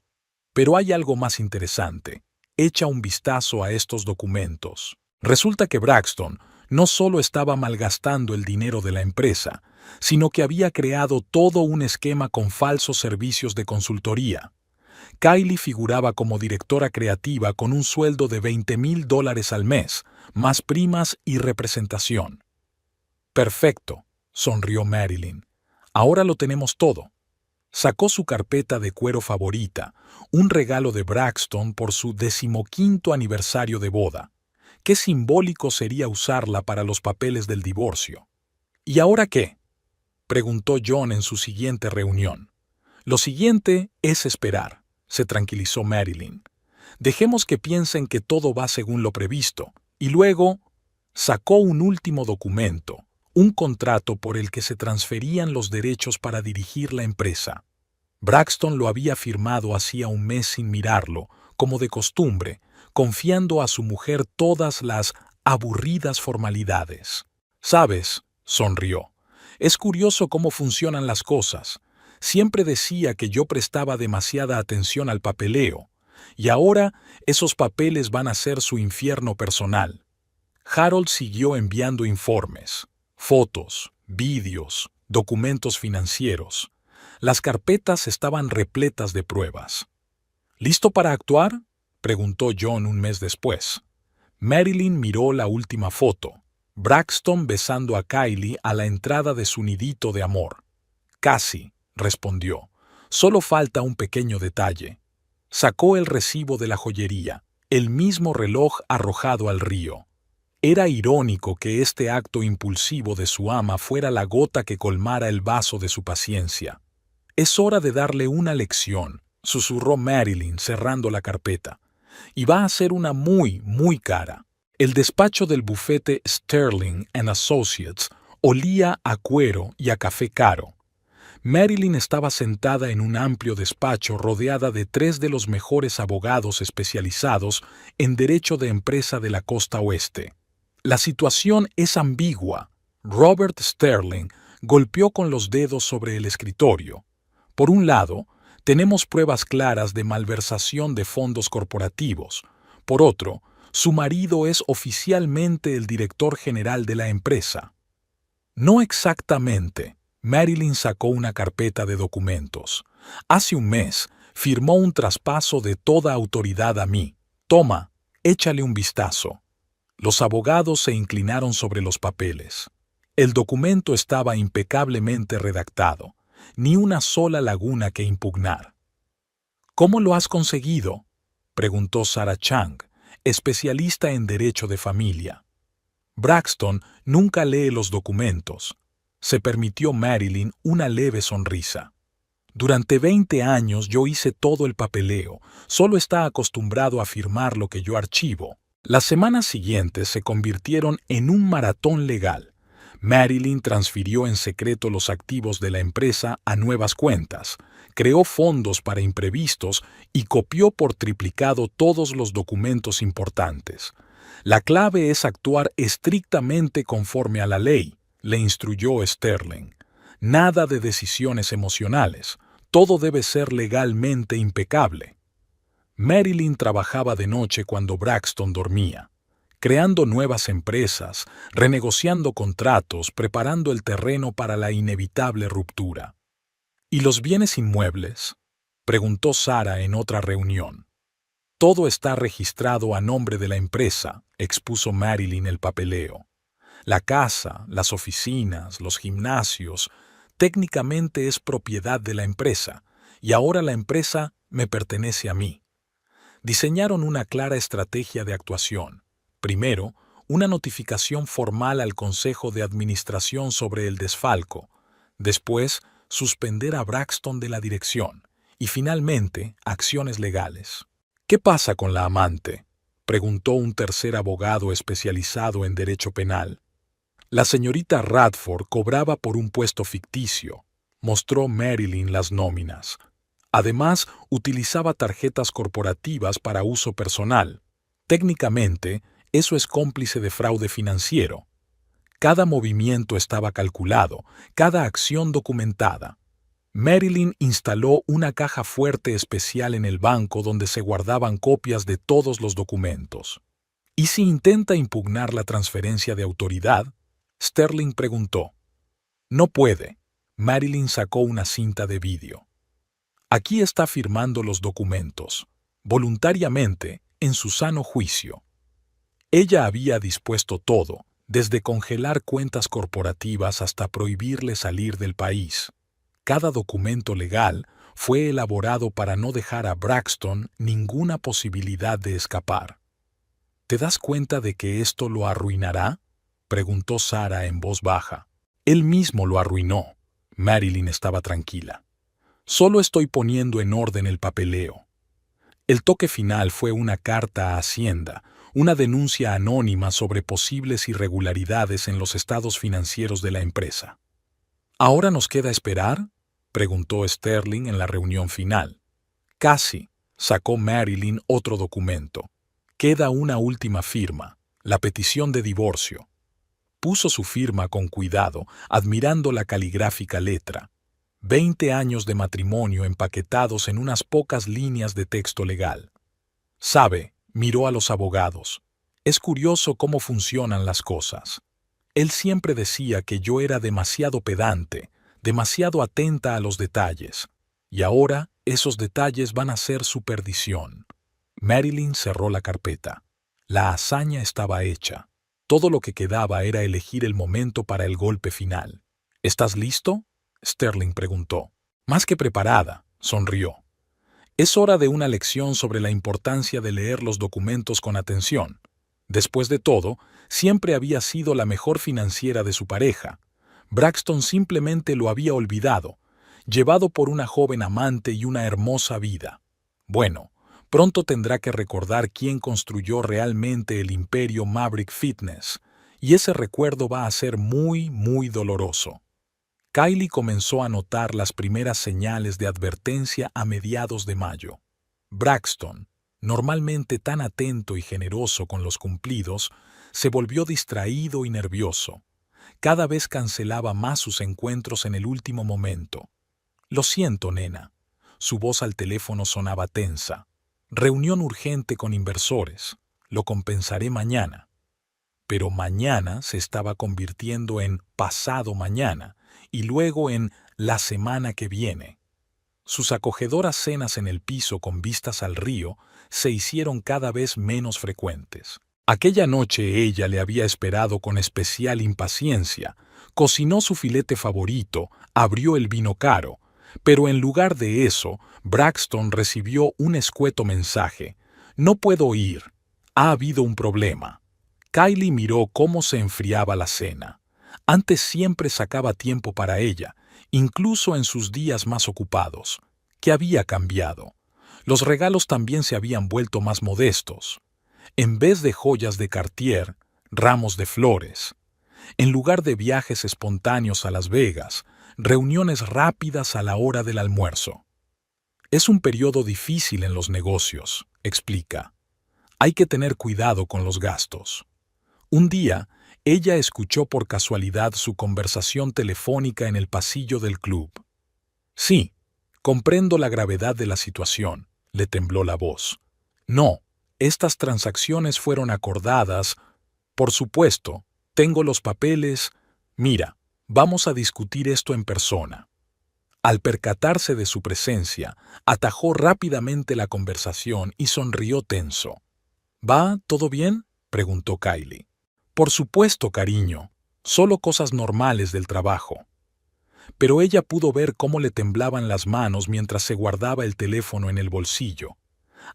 S1: Pero hay algo más interesante. Echa un vistazo a estos documentos. Resulta que Braxton no solo estaba malgastando el dinero de la empresa, sino que había creado todo un esquema con falsos servicios de consultoría. Kylie figuraba como directora creativa con un sueldo de $20,000 al mes, más primas y representación. Perfecto, sonrió Marilyn. Ahora lo tenemos todo. Sacó su carpeta de cuero favorita, un regalo de Braxton por su 15º aniversario de boda. Qué simbólico sería usarla para los papeles del divorcio. ¿Y ahora qué?, preguntó John en su siguiente reunión. Lo siguiente es esperar, se tranquilizó Marilyn. Dejemos que piensen que todo va según lo previsto, y luego sacó un último documento, un contrato por el que se transferían los derechos para dirigir la empresa. Braxton lo había firmado hacía un mes sin mirarlo, como de costumbre, confiando a su mujer todas las aburridas formalidades. «¿Sabes?», sonrió. «Es curioso cómo funcionan las cosas. Siempre decía que yo prestaba demasiada atención al papeleo, y ahora esos papeles van a ser su infierno personal». Harold siguió enviando informes, fotos, vídeos, documentos financieros. Las carpetas estaban repletas de pruebas. «¿Listo para actuar?», preguntó John un mes después. Marilyn miró la última foto. Braxton besando a Kylie a la entrada de su nidito de amor. «Casi», respondió. «Solo falta un pequeño detalle». Sacó el recibo de la joyería, el mismo reloj arrojado al río. Era irónico que este acto impulsivo de su ama fuera la gota que colmara el vaso de su paciencia. «Es hora de darle una lección», susurró Marilyn cerrando la carpeta. «Y va a ser una muy, muy cara». El despacho del bufete Sterling & Associates olía a cuero y a café caro. Marilyn estaba sentada en un amplio despacho rodeada de 3 de los mejores abogados especializados en derecho de empresa de la costa oeste. La situación es ambigua. Robert Sterling golpeó con los dedos sobre el escritorio. Por un lado, tenemos pruebas claras de malversación de fondos corporativos. Por otro, su marido es oficialmente el director general de la empresa. No exactamente. Marilyn sacó una carpeta de documentos. Hace un mes firmó un traspaso de toda autoridad a mí. Toma, échale un vistazo. Los abogados se inclinaron sobre los papeles. El documento estaba impecablemente redactado. Ni una sola laguna que impugnar. «¿Cómo lo has conseguido?», preguntó Sarah Chang, especialista en derecho de familia. Braxton nunca lee los documentos. Se permitió Marilyn una leve sonrisa. «Durante 20 años yo hice todo el papeleo. Solo está acostumbrado a firmar lo que yo archivo». Las semanas siguientes se convirtieron en un maratón legal. Marilyn transfirió en secreto los activos de la empresa a nuevas cuentas, creó fondos para imprevistos y copió por triplicado todos los documentos importantes. «La clave es actuar estrictamente conforme a la ley», le instruyó Sterling. «Nada de decisiones emocionales. Todo debe ser legalmente impecable». Marilyn trabajaba de noche cuando Braxton dormía, creando nuevas empresas, renegociando contratos, preparando el terreno para la inevitable ruptura. «¿Y los bienes inmuebles?», preguntó Sarah en otra reunión. «Todo está registrado a nombre de la empresa», expuso Marilyn el papeleo. «La casa, las oficinas, los gimnasios, técnicamente es propiedad de la empresa, y ahora la empresa me pertenece a mí. Diseñaron una clara estrategia de actuación. Primero, una notificación formal al Consejo de Administración sobre el desfalco. Después, suspender a Braxton de la dirección. Y finalmente, acciones legales. ¿Qué pasa con la amante?, preguntó un tercer abogado especializado en derecho penal. La señorita Radford cobraba por un puesto ficticio. Mostró Marilyn las nóminas. Además, utilizaba tarjetas corporativas para uso personal. Técnicamente, eso es cómplice de fraude financiero. Cada movimiento estaba calculado, cada acción documentada. Marilyn instaló una caja fuerte especial en el banco donde se guardaban copias de todos los documentos. ¿Y si intenta impugnar la transferencia de autoridad?, Sterling preguntó. No puede. Marilyn sacó una cinta de vídeo. Aquí está firmando los documentos, voluntariamente, en su sano juicio. Ella había dispuesto todo, desde congelar cuentas corporativas hasta prohibirle salir del país. Cada documento legal fue elaborado para no dejar a Braxton ninguna posibilidad de escapar. ¿Te das cuenta de que esto lo arruinará?, preguntó Sarah en voz baja. Él mismo lo arruinó. Marilyn estaba tranquila. Solo estoy poniendo en orden el papeleo. El toque final fue una carta a Hacienda, una denuncia anónima sobre posibles irregularidades en los estados financieros de la empresa. ¿Ahora nos queda esperar?, preguntó Sterling en la reunión final. Casi. Sacó Marilyn otro documento. Queda una última firma, la petición de divorcio. Puso su firma con cuidado, admirando la caligráfica letra. 20 años de matrimonio empaquetados en unas pocas líneas de texto legal. Sabe, miró a los abogados. Es curioso cómo funcionan las cosas. Él siempre decía que yo era demasiado pedante, demasiado atenta a los detalles. Y ahora esos detalles van a ser su perdición. Marilyn cerró la carpeta. La hazaña estaba hecha. Todo lo que quedaba era elegir el momento para el golpe final. ¿Estás listo?, Sterling preguntó. Más que preparada, sonrió. Es hora de una lección sobre la importancia de leer los documentos con atención. Después de todo, siempre había sido la mejor financiera de su pareja. Braxton simplemente lo había olvidado, llevado por una joven amante y una hermosa vida. Bueno, pronto tendrá que recordar quién construyó realmente el imperio Maverick Fitness, y ese recuerdo va a ser muy, muy doloroso. Kylie comenzó a notar las primeras señales de advertencia a mediados de mayo. Braxton, normalmente tan atento y generoso con los cumplidos, se volvió distraído y nervioso. Cada vez cancelaba más sus encuentros en el último momento. Lo siento, nena. Su voz al teléfono sonaba tensa. Reunión urgente con inversores. Lo compensaré mañana. Pero mañana se estaba convirtiendo en pasado mañana y luego en la semana que viene. Sus acogedoras cenas en el piso con vistas al río se hicieron cada vez menos frecuentes. Aquella noche ella le había esperado con especial impaciencia, cocinó su filete favorito, abrió el vino caro, pero en lugar de eso, Braxton recibió un escueto mensaje. No puedo ir. Ha habido un problema. Kylie miró cómo se enfriaba la cena. Antes siempre sacaba tiempo para ella, incluso en sus días más ocupados. ¿Qué había cambiado? Los regalos también se habían vuelto más modestos. En vez de joyas de Cartier, ramos de flores. En lugar de viajes espontáneos a Las Vegas, reuniones rápidas a la hora del almuerzo. Es un periodo difícil en los negocios, explica. Hay que tener cuidado con los gastos. Un día, ella escuchó por casualidad su conversación telefónica en el pasillo del club. Sí, comprendo la gravedad de la situación, le tembló la voz. No, estas transacciones fueron acordadas. Por supuesto, tengo los papeles. Mira, vamos a discutir esto en persona. Al percatarse de su presencia, atajó rápidamente la conversación y sonrió tenso. ¿Va todo bien?, preguntó Kylie. Por supuesto, cariño. Solo cosas normales del trabajo. pero ella pudo ver cómo le temblaban las manos mientras se guardaba el teléfono en el bolsillo.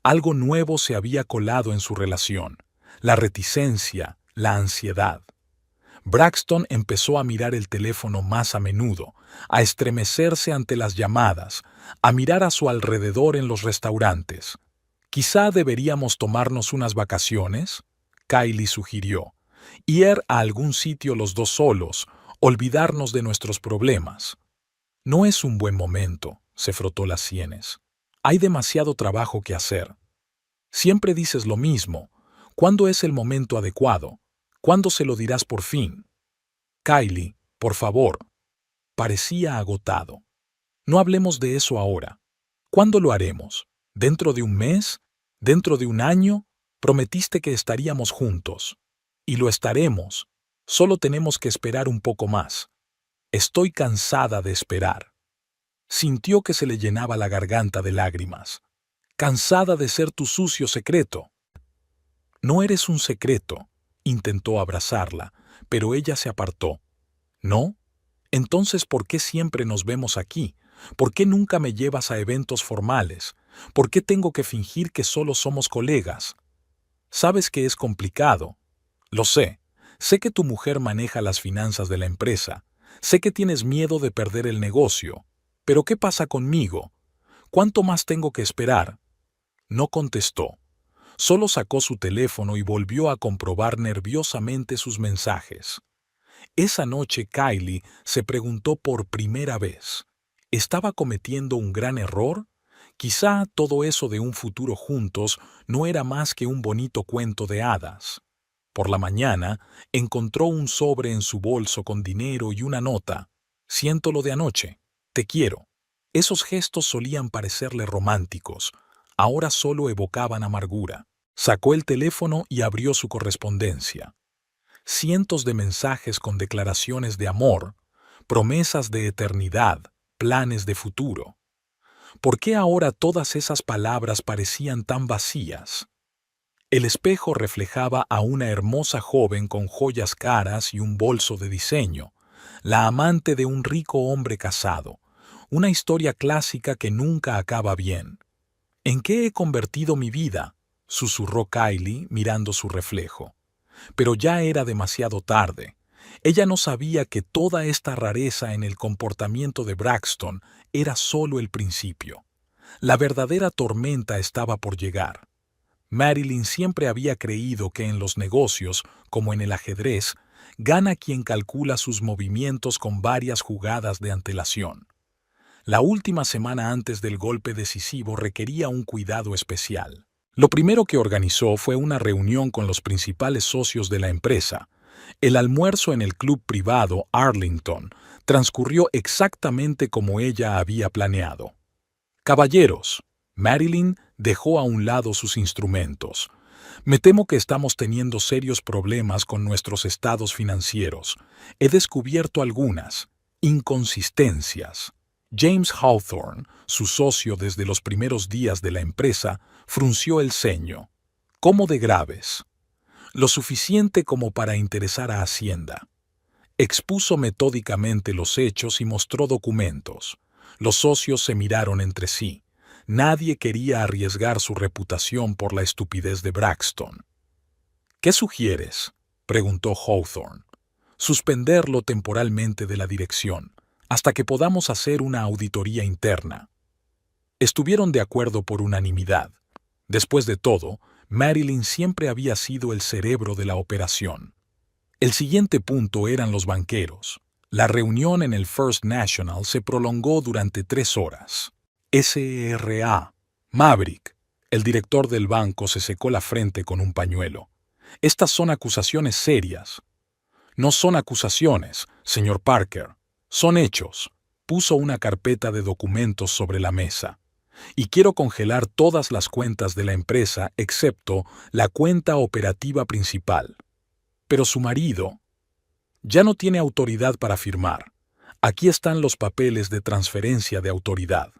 S1: Algo nuevo se había colado en su relación: la reticencia, la ansiedad. Braxton empezó a mirar el teléfono más a menudo, a estremecerse ante las llamadas, a mirar a su alrededor en los restaurantes. «Quizá deberíamos tomarnos unas vacaciones», Kylie sugirió, «ir a algún sitio los dos solos, olvidarnos de nuestros problemas». «No es un buen momento», se frotó las sienes. «Hay demasiado trabajo que hacer». «Siempre dices lo mismo. ¿Cuándo es el momento adecuado? ¿Cuándo se lo dirás por fin?» «Kylie, por favor». Parecía agotado. «No hablemos de eso ahora. ¿Cuándo lo haremos? ¿Dentro de un mes? ¿Dentro de un año? Prometiste que estaríamos juntos. Y lo estaremos. Solo tenemos que esperar un poco más. Estoy cansada de esperar». Sintió que se le llenaba la garganta de lágrimas. «Cansada de ser tu sucio secreto». «No eres un secreto», intentó abrazarla, pero ella se apartó. «¿No? Entonces, ¿por qué siempre nos vemos aquí? ¿Por qué nunca me llevas a eventos formales? ¿Por qué tengo que fingir que solo somos colegas? Sabes que es complicado. Lo sé. Sé que tu mujer maneja las finanzas de la empresa. Sé que tienes miedo de perder el negocio. Pero ¿qué pasa conmigo? ¿Cuánto más tengo que esperar?» No contestó. Solo sacó su teléfono y volvió a comprobar nerviosamente sus mensajes. Esa noche Kylie se preguntó por primera vez: ¿estaba cometiendo un gran error? Quizá todo eso de un futuro juntos no era más que un bonito cuento de hadas. Por la mañana encontró un sobre en su bolso con dinero y una nota: «Siento lo de anoche. Te quiero». Esos gestos solían parecerle románticos. Ahora solo evocaban amargura. Sacó el teléfono y abrió su correspondencia. Cientos de mensajes con declaraciones de amor, promesas de eternidad, planes de futuro. ¿Por qué ahora todas esas palabras parecían tan vacías? El espejo reflejaba a una hermosa joven con joyas caras y un bolso de diseño, la amante de un rico hombre casado, una historia clásica que nunca acaba bien. «¿En qué he convertido mi vida?», susurró Kylie mirando su reflejo. Pero ya era demasiado tarde. Ella no sabía que toda esta rareza en el comportamiento de Braxton era solo el principio. La verdadera tormenta estaba por llegar. Marilyn siempre había creído que en los negocios, como en el ajedrez, gana quien calcula sus movimientos con varias jugadas de antelación. La última semana antes del golpe decisivo requería un cuidado especial. Lo primero que organizó fue una reunión con los principales socios de la empresa. El almuerzo en el club privado Arlington transcurrió exactamente como ella había planeado. «Caballeros», Marilyn dejó a un lado sus instrumentos. «Me temo que estamos teniendo serios problemas con nuestros estados financieros. He descubierto algunas inconsistencias». James Hawthorne, su socio desde los primeros días de la empresa, frunció el ceño. «¿Cómo de graves?» «Lo suficiente como para interesar a Hacienda». Expuso metódicamente los hechos y mostró documentos. Los socios se miraron entre sí. Nadie quería arriesgar su reputación por la estupidez de Braxton. «¿Qué sugieres?», preguntó Hawthorne. «Suspenderlo temporalmente de la dirección, hasta que podamos hacer una auditoría interna». Estuvieron de acuerdo por unanimidad. Después de todo, Marilyn siempre había sido el cerebro de la operación. El siguiente punto eran los banqueros. La reunión en el First National se prolongó durante 3 horas. SRA. Maverick, el director del banco, se secó la frente con un pañuelo. «Estas son acusaciones serias». «No son acusaciones, señor Parker. Son hechos». Puso una carpeta de documentos sobre la mesa. «Y quiero congelar todas las cuentas de la empresa excepto la cuenta operativa principal». Pero su marido ya no tiene autoridad para firmar. Aquí están los papeles de transferencia de autoridad.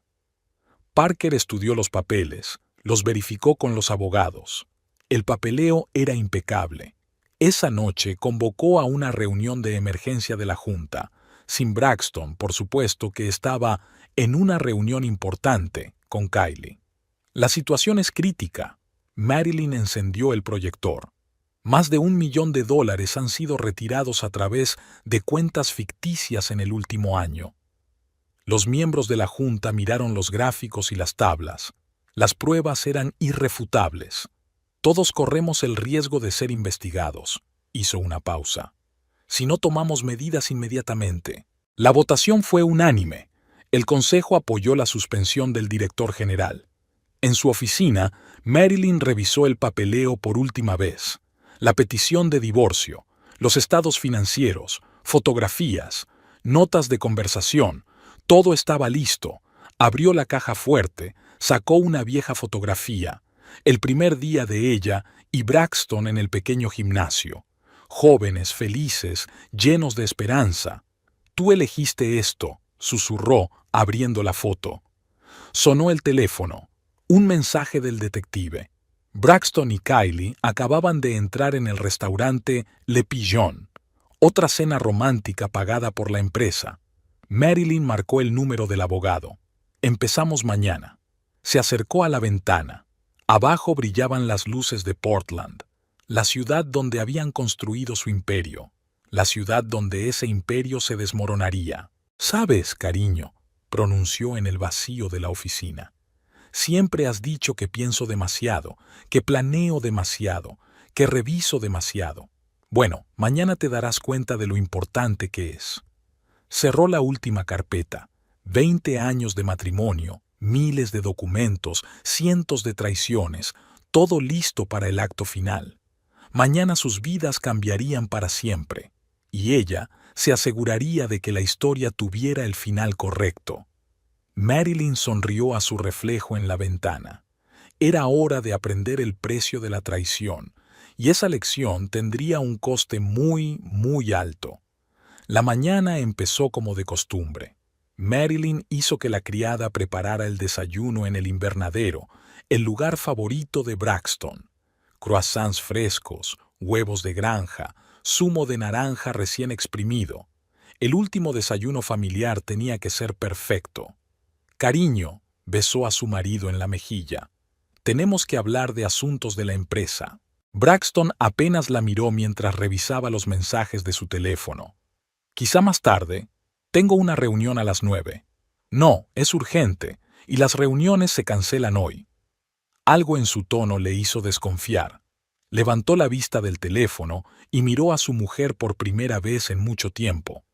S1: Parker estudió los papeles, los verificó con los abogados. El papeleo era impecable. Esa noche convocó a una reunión de emergencia de la Junta. sin Braxton, por supuesto, que estaba en una reunión importante con Kylie. La situación es crítica. Marilyn encendió el proyector. Más de $1 millón han sido retirados a través de cuentas ficticias en el último año. Los miembros de la Junta miraron los gráficos y las tablas. Las pruebas eran irrefutables. Todos corremos el riesgo de ser investigados. Hizo una pausa. Si no tomamos medidas inmediatamente. La votación fue unánime. El Consejo apoyó la suspensión del director general. En su oficina, Marilyn revisó el papeleo por última vez. La petición de divorcio, los estados financieros, fotografías, notas de conversación, todo estaba listo. Abrió la caja fuerte, sacó una vieja fotografía, el primer día de ella y Braxton en el pequeño gimnasio. Jóvenes, felices, llenos de esperanza. «Tú elegiste esto», susurró, abriendo la foto. Sonó el teléfono. Un mensaje del detective. Braxton y Kylie acababan de entrar en el restaurante Le Pigeon, otra cena romántica pagada por la empresa. Marilyn marcó el número del abogado. «Empezamos mañana». Se acercó a la ventana. Abajo brillaban las luces de Portland, la ciudad donde habían construido su imperio, la ciudad donde ese imperio se desmoronaría. «Sabes, cariño», pronunció en el vacío de la oficina. «Siempre has dicho que pienso demasiado, que planeo demasiado, que reviso demasiado. Bueno, mañana te darás cuenta de lo importante que es». Cerró la última carpeta. 20 años de matrimonio, miles de documentos, cientos de traiciones, todo listo para el acto final. Mañana sus vidas cambiarían para siempre, y ella se aseguraría de que la historia tuviera el final correcto. Marilyn sonrió a su reflejo en la ventana. Era hora de aprender el precio de la traición, y esa lección tendría un coste muy, muy alto. La mañana empezó como de costumbre. Marilyn hizo que la criada preparara el desayuno en el invernadero, el lugar favorito de Braxton. Croissants frescos, huevos de granja, zumo de naranja recién exprimido. El último desayuno familiar tenía que ser perfecto. «Cariño», besó a su marido en la mejilla. «Tenemos que hablar de asuntos de la empresa». Braxton apenas la miró mientras revisaba los mensajes de su teléfono. «Quizá más tarde. Tengo una reunión a las 9. «No, es urgente, y las reuniones se cancelan hoy». Algo en su tono le hizo desconfiar. Levantó la vista del teléfono y miró a su mujer por primera vez en mucho tiempo.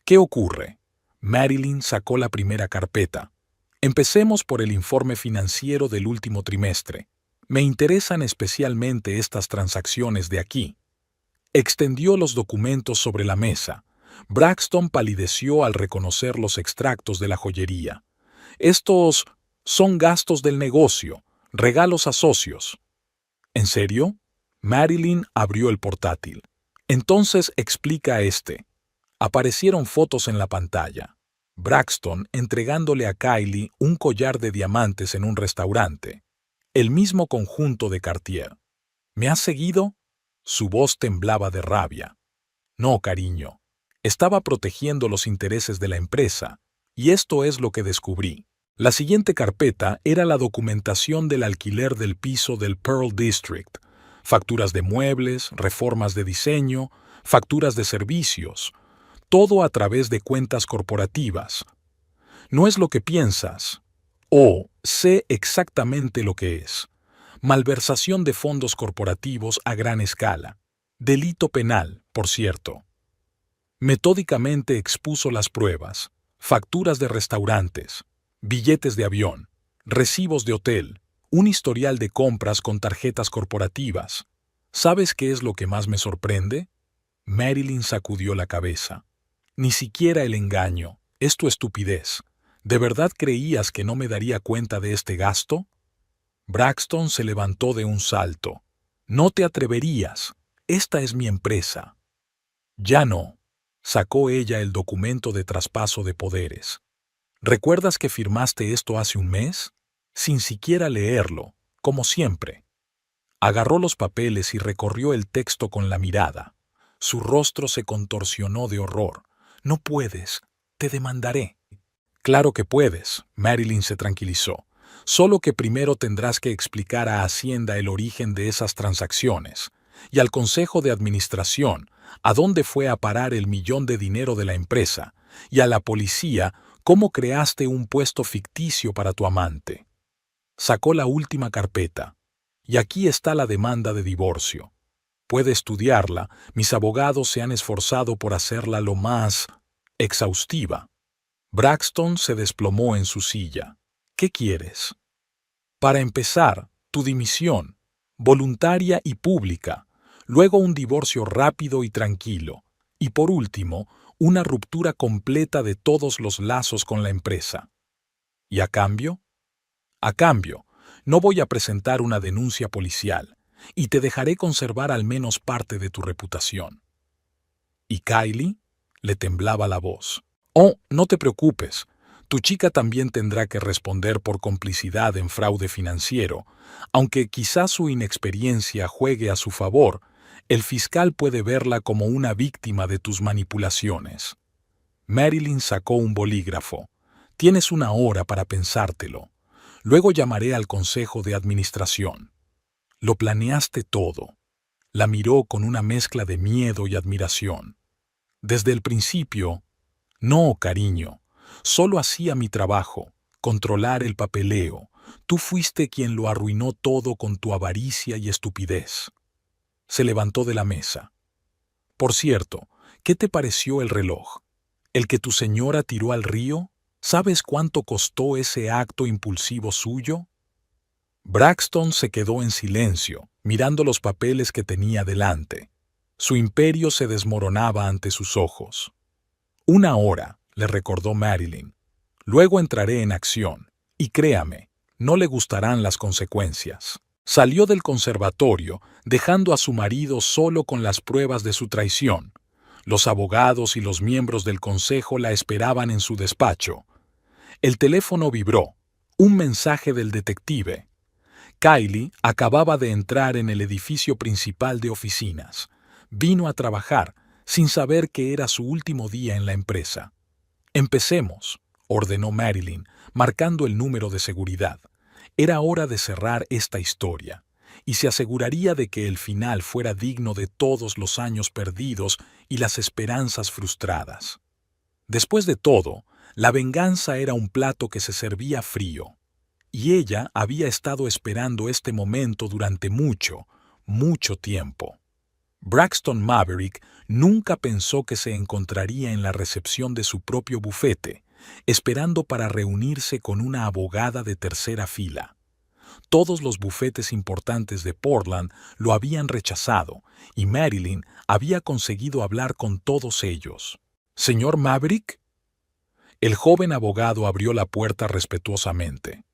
S1: «¿Qué ocurre?» Marilyn sacó la primera carpeta. «Empecemos por el informe financiero del último trimestre. Me interesan especialmente estas transacciones de aquí». Extendió los documentos sobre la mesa. Braxton palideció al reconocer los extractos de la joyería. «Estos son gastos del negocio, regalos a socios». «¿En serio?» Marilyn abrió el portátil. «Entonces explica este». Aparecieron fotos en la pantalla. Braxton entregándole a Kylie un collar de diamantes en un restaurante. El mismo conjunto de Cartier. «¿Me has seguido?» Su voz temblaba de rabia. «No, cariño. Estaba protegiendo los intereses de la empresa, y esto es lo que descubrí». La siguiente carpeta era la documentación del alquiler del piso del Pearl District, facturas de muebles, reformas de diseño, facturas de servicios, todo a través de cuentas corporativas. «No es lo que piensas». «Oh, sé exactamente lo que es. Malversación de fondos corporativos a gran escala. Delito penal, por cierto». Metódicamente expuso las pruebas, facturas de restaurantes, billetes de avión, recibos de hotel, un historial de compras con tarjetas corporativas. ¿Sabes qué es lo que más me sorprende? Marilyn sacudió la cabeza. Ni siquiera el engaño, es tu estupidez. ¿De verdad creías que no me daría cuenta de este gasto? Braxton se levantó de un salto. No te atreverías. Esta es mi empresa. Ya no. Sacó ella el documento de traspaso de poderes. ¿Recuerdas que firmaste esto hace un mes? Sin siquiera leerlo, como siempre. Agarró los papeles y recorrió el texto con la mirada. Su rostro se contorsionó de horror. No puedes, Te demandaré. Claro que puedes, Marilyn se tranquilizó. Solo que primero tendrás que explicar a Hacienda el origen de esas transacciones y al Consejo de Administración a dónde fue a parar el millón de dinero de la empresa y a la policía cómo creaste un puesto ficticio para tu amante. Sacó la última carpeta. Y aquí está la demanda de divorcio. Puede estudiarla, mis abogados se han esforzado por hacerla lo más exhaustiva. Braxton se desplomó en su silla. ¿Qué quieres? Para empezar, tu dimisión, voluntaria y pública, luego un divorcio rápido y tranquilo, y por último, una ruptura completa de todos los lazos con la empresa. ¿Y a cambio? A cambio, no voy a presentar una denuncia policial, y te dejaré conservar al menos parte de tu reputación. ¿Y Kylie? Le temblaba la voz. Oh, no te preocupes. Tu chica también tendrá que responder por complicidad en fraude financiero. Aunque quizás su inexperiencia juegue a su favor, el fiscal puede verla como una víctima de tus manipulaciones. Marilyn sacó un bolígrafo. Tienes 1 hora para pensártelo. Luego llamaré al Consejo de Administración. Lo planeaste todo. La miró con una mezcla de miedo y admiración. Desde el principio, no, cariño, solo hacía mi trabajo, controlar el papeleo. Tú fuiste quien lo arruinó todo con tu avaricia y estupidez. Se levantó de la mesa. Por cierto, ¿qué te pareció el reloj? ¿El que tu señora tiró al río? ¿Sabes cuánto costó ese acto impulsivo suyo? Braxton se quedó en silencio, mirando los papeles que tenía delante. Su imperio se desmoronaba ante sus ojos. 1 hora, le recordó Marilyn. Luego entraré en acción, y créame, no le gustarán las consecuencias. Salió del conservatorio, dejando a su marido solo con las pruebas de su traición. Los abogados y los miembros del consejo la esperaban en su despacho. El teléfono vibró. Un mensaje del detective. Kylie acababa de entrar en el edificio principal de oficinas. Vino a trabajar, sin saber que era su último día en la empresa. Empecemos, ordenó Marilyn, marcando el número de seguridad. Era hora de cerrar esta historia, y se aseguraría de que el final fuera digno de todos los años perdidos y las esperanzas frustradas. Después de todo, la venganza era un plato que se servía frío, y ella había estado esperando este momento durante mucho, mucho tiempo. Braxton Maverick nunca pensó que se encontraría en la recepción de su propio bufete, esperando para reunirse con una abogada de tercera fila. Todos los bufetes importantes de Portland lo habían rechazado, y Marilyn había conseguido hablar con todos ellos. «¿Señor Maverick?» El joven abogado abrió la puerta respetuosamente.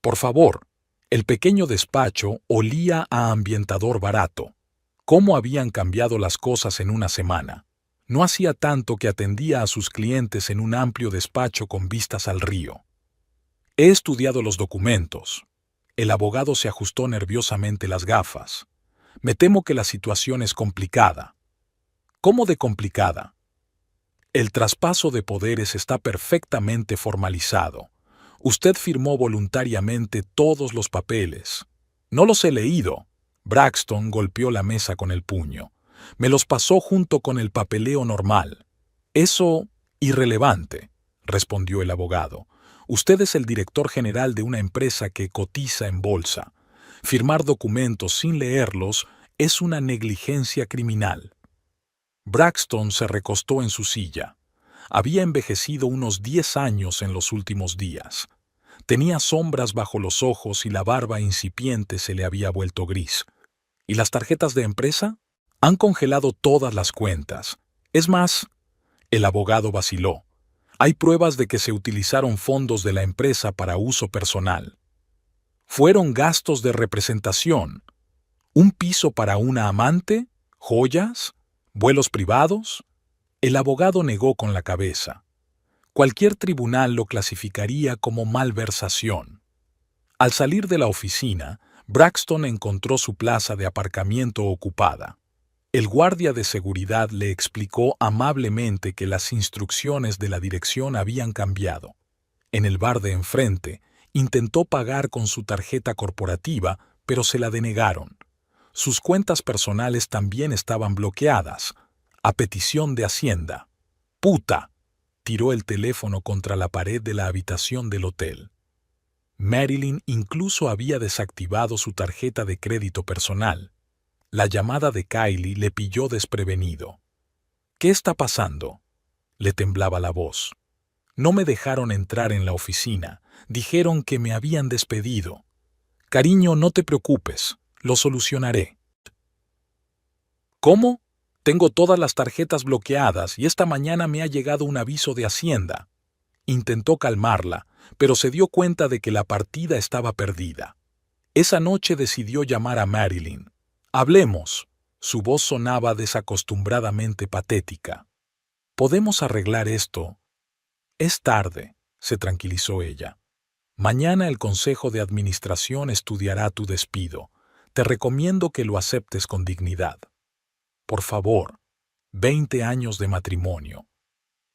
S1: «Por favor». El pequeño despacho olía a ambientador barato. ¿Cómo habían cambiado las cosas en una semana? No hacía tanto que atendía a sus clientes en un amplio despacho con vistas al río. He estudiado los documentos. El abogado se ajustó nerviosamente las gafas. Me temo que la situación es complicada. ¿Cómo de complicada? El traspaso de poderes está perfectamente formalizado. Usted firmó voluntariamente todos los papeles. No los he leído. Braxton golpeó la mesa con el puño. Me los pasó junto con el papeleo normal. Eso, irrelevante, respondió el abogado. Usted es el director general de una empresa que cotiza en bolsa. Firmar documentos sin leerlos es una negligencia criminal. Braxton se recostó en su silla. Había envejecido unos 10 años en los últimos días. Tenía sombras bajo los ojos y la barba incipiente se le había vuelto gris. ¿Y las tarjetas de empresa? Han congelado todas las cuentas. Es más, el abogado vaciló. Hay pruebas de que se utilizaron fondos de la empresa para uso personal. Fueron gastos de representación. ¿Un piso para una amante? ¿Joyas? ¿Vuelos privados? El abogado negó con la cabeza. Cualquier tribunal lo clasificaría como malversación. Al salir de la oficina, Braxton encontró su plaza de aparcamiento ocupada. El guardia de seguridad le explicó amablemente que las instrucciones de la dirección habían cambiado. En el bar de enfrente, intentó pagar con su tarjeta corporativa, pero se la denegaron. Sus cuentas personales también estaban bloqueadas, a petición de Hacienda. ¡Puta!, tiró el teléfono contra la pared de la habitación del hotel. Marilyn incluso había desactivado su tarjeta de crédito personal. La llamada de Kylie le pilló desprevenido. «¿Qué está pasando?», le temblaba la voz. «No me dejaron entrar en la oficina. Dijeron que me habían despedido. Cariño, no te preocupes, lo solucionaré». «¿Cómo? Tengo todas las tarjetas bloqueadas y esta mañana me ha llegado un aviso de Hacienda». Intentó calmarla, pero se dio cuenta de que la partida estaba perdida. Esa noche decidió llamar a Marilyn. «Hablemos». Su voz sonaba desacostumbradamente patética. «¿Podemos arreglar esto?» «Es tarde», se tranquilizó ella. «Mañana el Consejo de Administración estudiará tu despido. Te recomiendo que lo aceptes con dignidad. Por favor, 20 años de matrimonio.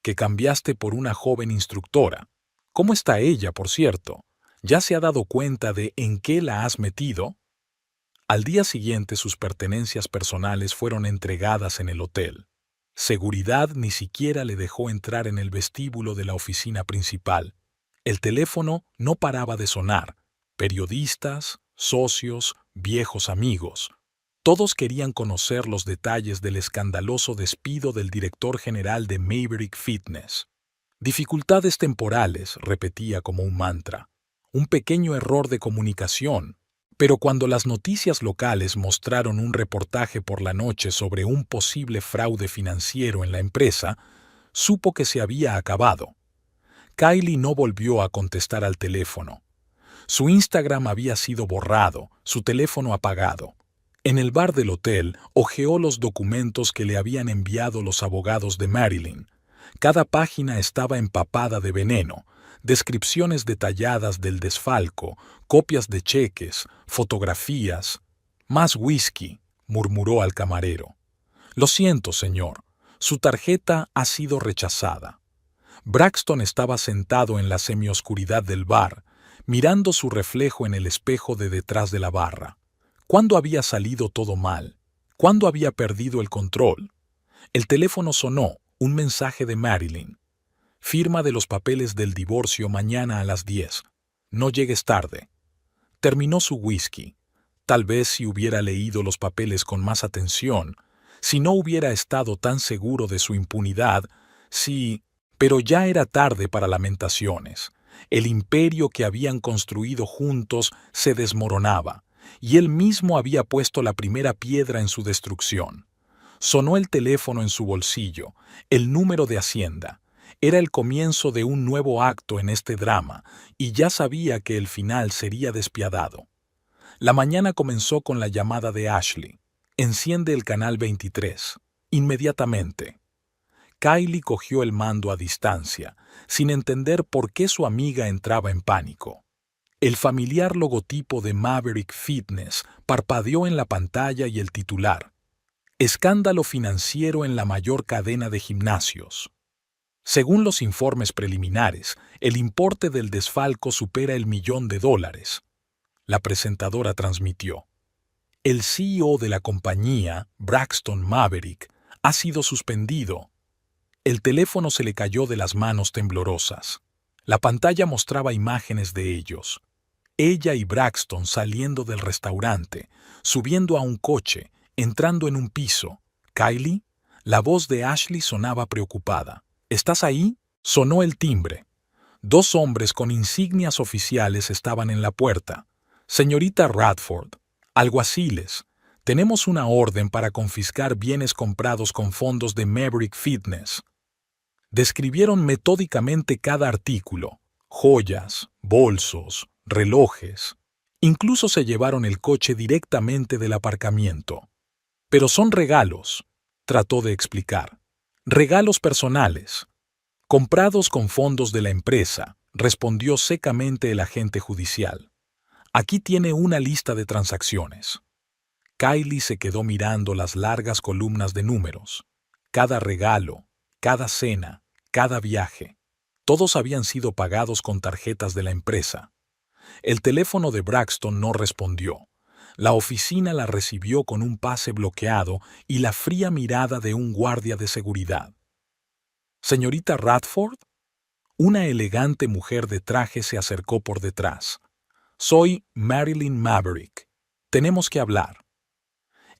S1: Que cambiaste por una joven instructora. ¿Cómo está ella, por cierto? ¿Ya se ha dado cuenta de en qué la has metido?» Al día siguiente sus pertenencias personales fueron entregadas en el hotel. Seguridad ni siquiera le dejó entrar en el vestíbulo de la oficina principal. El teléfono no paraba de sonar. Periodistas, socios, viejos amigos. Todos querían conocer los detalles del escandaloso despido del director general de Maverick Fitness. «Dificultades temporales», repetía como un mantra. «Un pequeño error de comunicación». Pero cuando las noticias locales mostraron un reportaje por la noche sobre un posible fraude financiero en la empresa, supo que se había acabado. Kylie no volvió a contestar al teléfono. Su Instagram había sido borrado, su teléfono apagado. En el bar del hotel, hojeó los documentos que le habían enviado los abogados de Marilyn. Cada página estaba empapada de veneno. Descripciones detalladas del desfalco, copias de cheques, fotografías. «Más whisky», murmuró al camarero. «Lo siento, señor. Su tarjeta ha sido rechazada». Braxton estaba sentado en la semioscuridad del bar, mirando su reflejo en el espejo de detrás de la barra. ¿Cuándo había salido todo mal? ¿Cuándo había perdido el control? El teléfono sonó, un mensaje de Marilyn. «Firma de los papeles del divorcio mañana a las 10. No llegues tarde». Terminó su whisky. Tal vez si hubiera leído los papeles con más atención, si no hubiera estado tan seguro de su impunidad, si... Pero ya era tarde para lamentaciones. El imperio que habían construido juntos se desmoronaba, y él mismo había puesto la primera piedra en su destrucción. Sonó el teléfono en su bolsillo, el número de Hacienda. Era el comienzo de un nuevo acto en este drama, y ya sabía que el final sería despiadado. La mañana comenzó con la llamada de Ashley. «Enciende el canal 23. Inmediatamente». Kylie cogió el mando a distancia, sin entender por qué su amiga entraba en pánico. El familiar logotipo de Maverick Fitness parpadeó en la pantalla y el titular: «Escándalo financiero en la mayor cadena de gimnasios». Según los informes preliminares, el importe del desfalco supera el $1.000.000. La presentadora transmitió: «El CEO de la compañía, Braxton Maverick, ha sido suspendido». El teléfono se le cayó de las manos temblorosas. La pantalla mostraba imágenes de ellos. Ella y Braxton saliendo del restaurante, subiendo a un coche, entrando en un piso. «¿Kylie?». La voz de Ashley sonaba preocupada. «¿Estás ahí?». Sonó el timbre. 2 hombres con insignias oficiales estaban en la puerta. «Señorita Radford, alguaciles, tenemos una orden para confiscar bienes comprados con fondos de Maverick Fitness». Describieron metódicamente cada artículo: joyas, bolsos, relojes. Incluso se llevaron el coche directamente del aparcamiento. «Pero son regalos», trató de explicar. «Regalos personales». «Comprados con fondos de la empresa», respondió secamente el agente judicial. «Aquí tiene una lista de transacciones». Kylie se quedó mirando las largas columnas de números. Cada regalo, cada cena, cada viaje. Todos habían sido pagados con tarjetas de la empresa. El teléfono de Braxton no respondió. La oficina la recibió con un pase bloqueado y la fría mirada de un guardia de seguridad. «¿Señorita Radford?» Una elegante mujer de traje se acercó por detrás. «Soy Marilyn Maverick. Tenemos que hablar».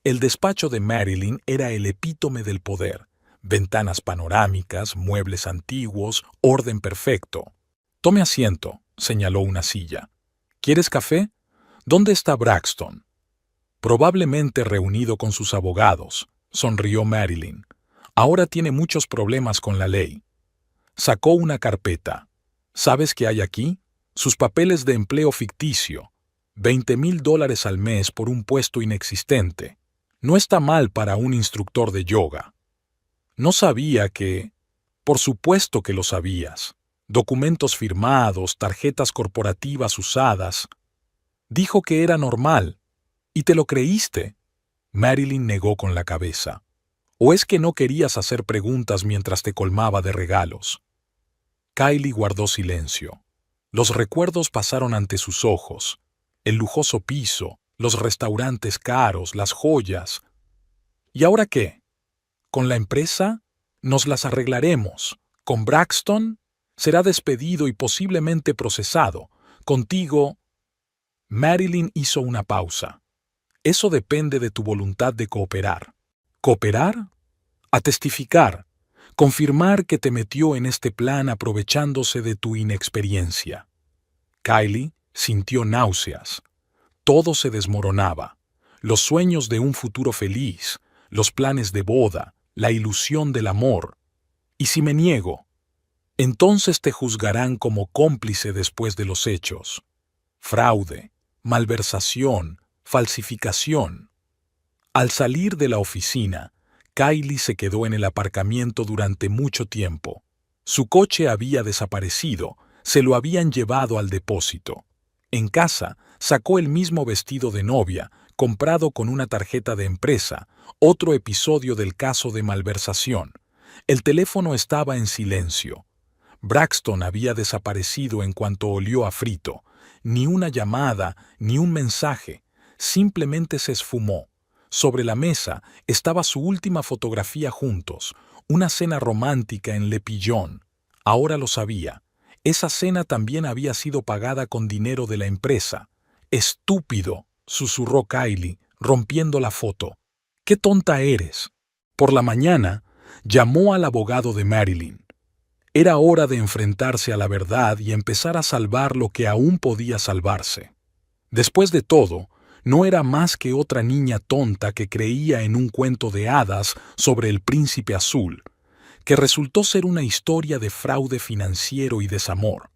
S1: El despacho de Marilyn era el epítome del poder. Ventanas panorámicas, muebles antiguos, orden perfecto. «Tome asiento», señaló una silla. «¿Quieres café? ¿Dónde está Braxton?» «Probablemente reunido con sus abogados», sonrió Marilyn. «Ahora tiene muchos problemas con la ley». Sacó una carpeta. «¿Sabes qué hay aquí? Sus papeles de empleo ficticio. $20,000 al mes por un puesto inexistente. No está mal para un instructor de yoga». «No sabía que...» «Por supuesto que lo sabías. Documentos firmados, tarjetas corporativas usadas». «Dijo que era normal. ¿Y te lo creíste?» Marilyn negó con la cabeza. «¿O es que no querías hacer preguntas mientras te colmaba de regalos?» Kylie guardó silencio. Los recuerdos pasaron ante sus ojos. El lujoso piso, los restaurantes caros, las joyas. ¿Y ahora qué? ¿Con la empresa? Nos las arreglaremos. ¿Con Braxton? Será despedido y posiblemente procesado. Contigo... Marilyn hizo una pausa. «Eso depende de tu voluntad de cooperar». ¿Cooperar? A testificar. Confirmar que te metió en este plan aprovechándose de tu inexperiencia. Kylie sintió náuseas. Todo se desmoronaba. Los sueños de un futuro feliz, los planes de boda, la ilusión del amor. ¿Y si me niego? Entonces te juzgarán como cómplice después de los hechos. Fraude, malversación, falsificación. Al salir de la oficina, Kylie se quedó en el aparcamiento durante mucho tiempo. Su coche había desaparecido, se lo habían llevado al depósito. En casa, sacó el mismo vestido de novia, comprado con una tarjeta de empresa, otro episodio del caso de malversación. El teléfono estaba en silencio. Braxton había desaparecido en cuanto olió a frito. Ni una llamada, ni un mensaje. Simplemente se esfumó. Sobre la mesa estaba su última fotografía juntos, una cena romántica en Le Pillon. Ahora lo sabía. Esa cena también había sido pagada con dinero de la empresa. «Estúpido», susurró Kylie, rompiendo la foto. «¡Qué tonta eres!». Por la mañana, llamó al abogado de Marilyn. Era hora de enfrentarse a la verdad y empezar a salvar lo que aún podía salvarse. Después de todo, no era más que otra niña tonta que creía en un cuento de hadas sobre el príncipe azul, que resultó ser una historia de fraude financiero y desamor.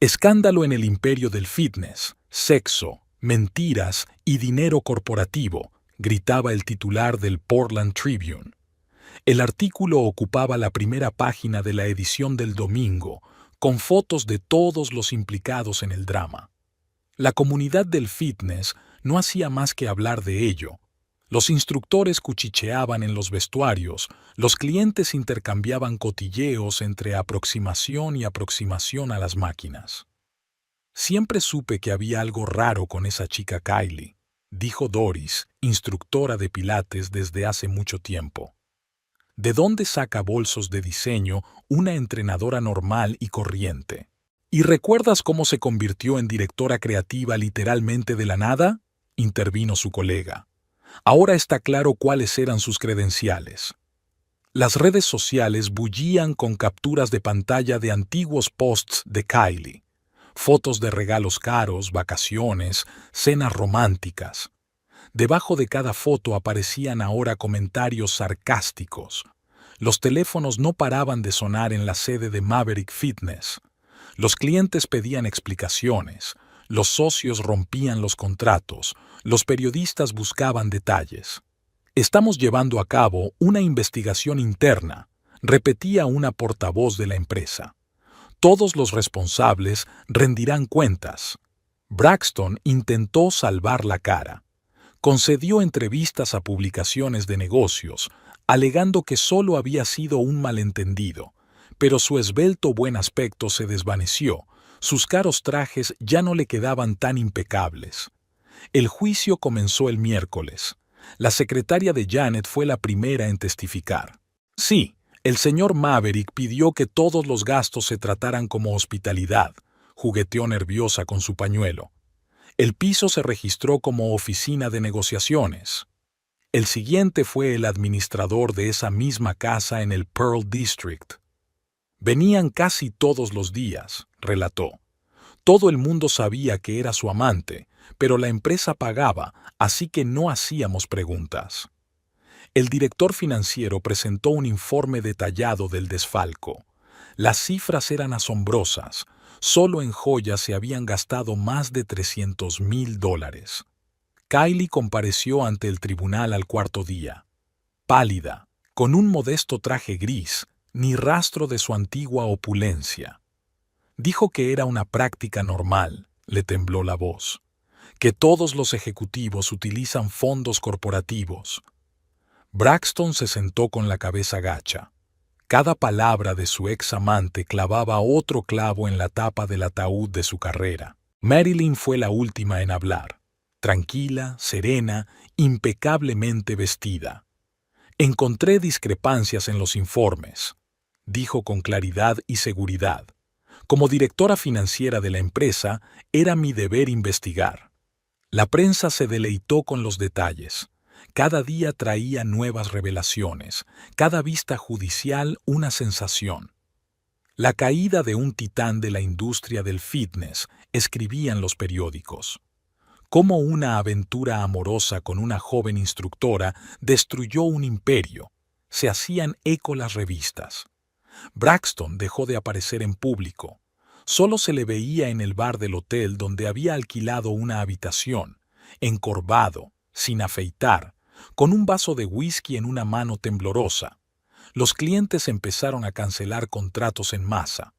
S1: Escándalo en el imperio del fitness, sexo, mentiras y dinero corporativo, gritaba el titular del Portland Tribune. El artículo ocupaba la primera página de la edición del domingo, con fotos de todos los implicados en el drama. La comunidad del fitness no hacía más que hablar de ello. Los instructores cuchicheaban en los vestuarios, los clientes intercambiaban cotilleos entre aproximación y aproximación a las máquinas. «Siempre supe que había algo raro con esa chica Kylie», dijo Doris, instructora de pilates desde hace mucho tiempo. ¿De dónde saca bolsos de diseño una entrenadora normal y corriente? ¿Y recuerdas cómo se convirtió en directora creativa literalmente de la nada?, intervino su colega. Ahora está claro cuáles eran sus credenciales. Las redes sociales bullían con capturas de pantalla de antiguos posts de Kylie, fotos de regalos caros, vacaciones, cenas románticas. Debajo de cada foto aparecían ahora comentarios sarcásticos. Los teléfonos no paraban de sonar en la sede de Maverick Fitness. Los clientes pedían explicaciones, los socios rompían los contratos, los periodistas buscaban detalles. «Estamos llevando a cabo una investigación interna», repetía una portavoz de la empresa. «Todos los responsables rendirán cuentas». Braxton intentó salvar la cara. Concedió entrevistas a publicaciones de negocios, alegando que solo había sido un malentendido, pero su esbelto buen aspecto se desvaneció, sus caros trajes ya no le quedaban tan impecables. El juicio comenzó el miércoles. La secretaria de Janet fue la primera en testificar. Sí, el señor Maverick pidió que todos los gastos se trataran como hospitalidad, jugueteó nerviosa con su pañuelo. El piso se registró como oficina de negociaciones. El siguiente fue el administrador de esa misma casa en el Pearl District. Venían casi todos los días, relató. Todo el mundo sabía que era su amante, pero la empresa pagaba, así que no hacíamos preguntas. El director financiero presentó un informe detallado del desfalco. Las cifras eran asombrosas. Solo en joyas se habían gastado más de $300,000. Kylie compareció ante el tribunal al cuarto día. Pálida, con un modesto traje gris, ni rastro de su antigua opulencia. Dijo que era una práctica normal, le tembló la voz, que todos los ejecutivos utilizan fondos corporativos. Braxton se sentó con la cabeza gacha. Cada palabra de su ex amante clavaba otro clavo en la tapa del ataúd de su carrera. Marilyn fue la última en hablar, tranquila, serena, impecablemente vestida. Encontré discrepancias en los informes, dijo con claridad y seguridad. Como directora financiera de la empresa, era mi deber investigar. La prensa se deleitó con los detalles. Cada día traía nuevas revelaciones, cada vista judicial una sensación. La caída de un titán de la industria del fitness, escribían los periódicos. Cómo una aventura amorosa con una joven instructora destruyó un imperio. Se hacían eco las revistas. Braxton dejó de aparecer en público. Solo se le veía en el bar del hotel donde había alquilado una habitación, encorvado, sin afeitar, con un vaso de whisky en una mano temblorosa. Los clientes empezaron a cancelar contratos en masa.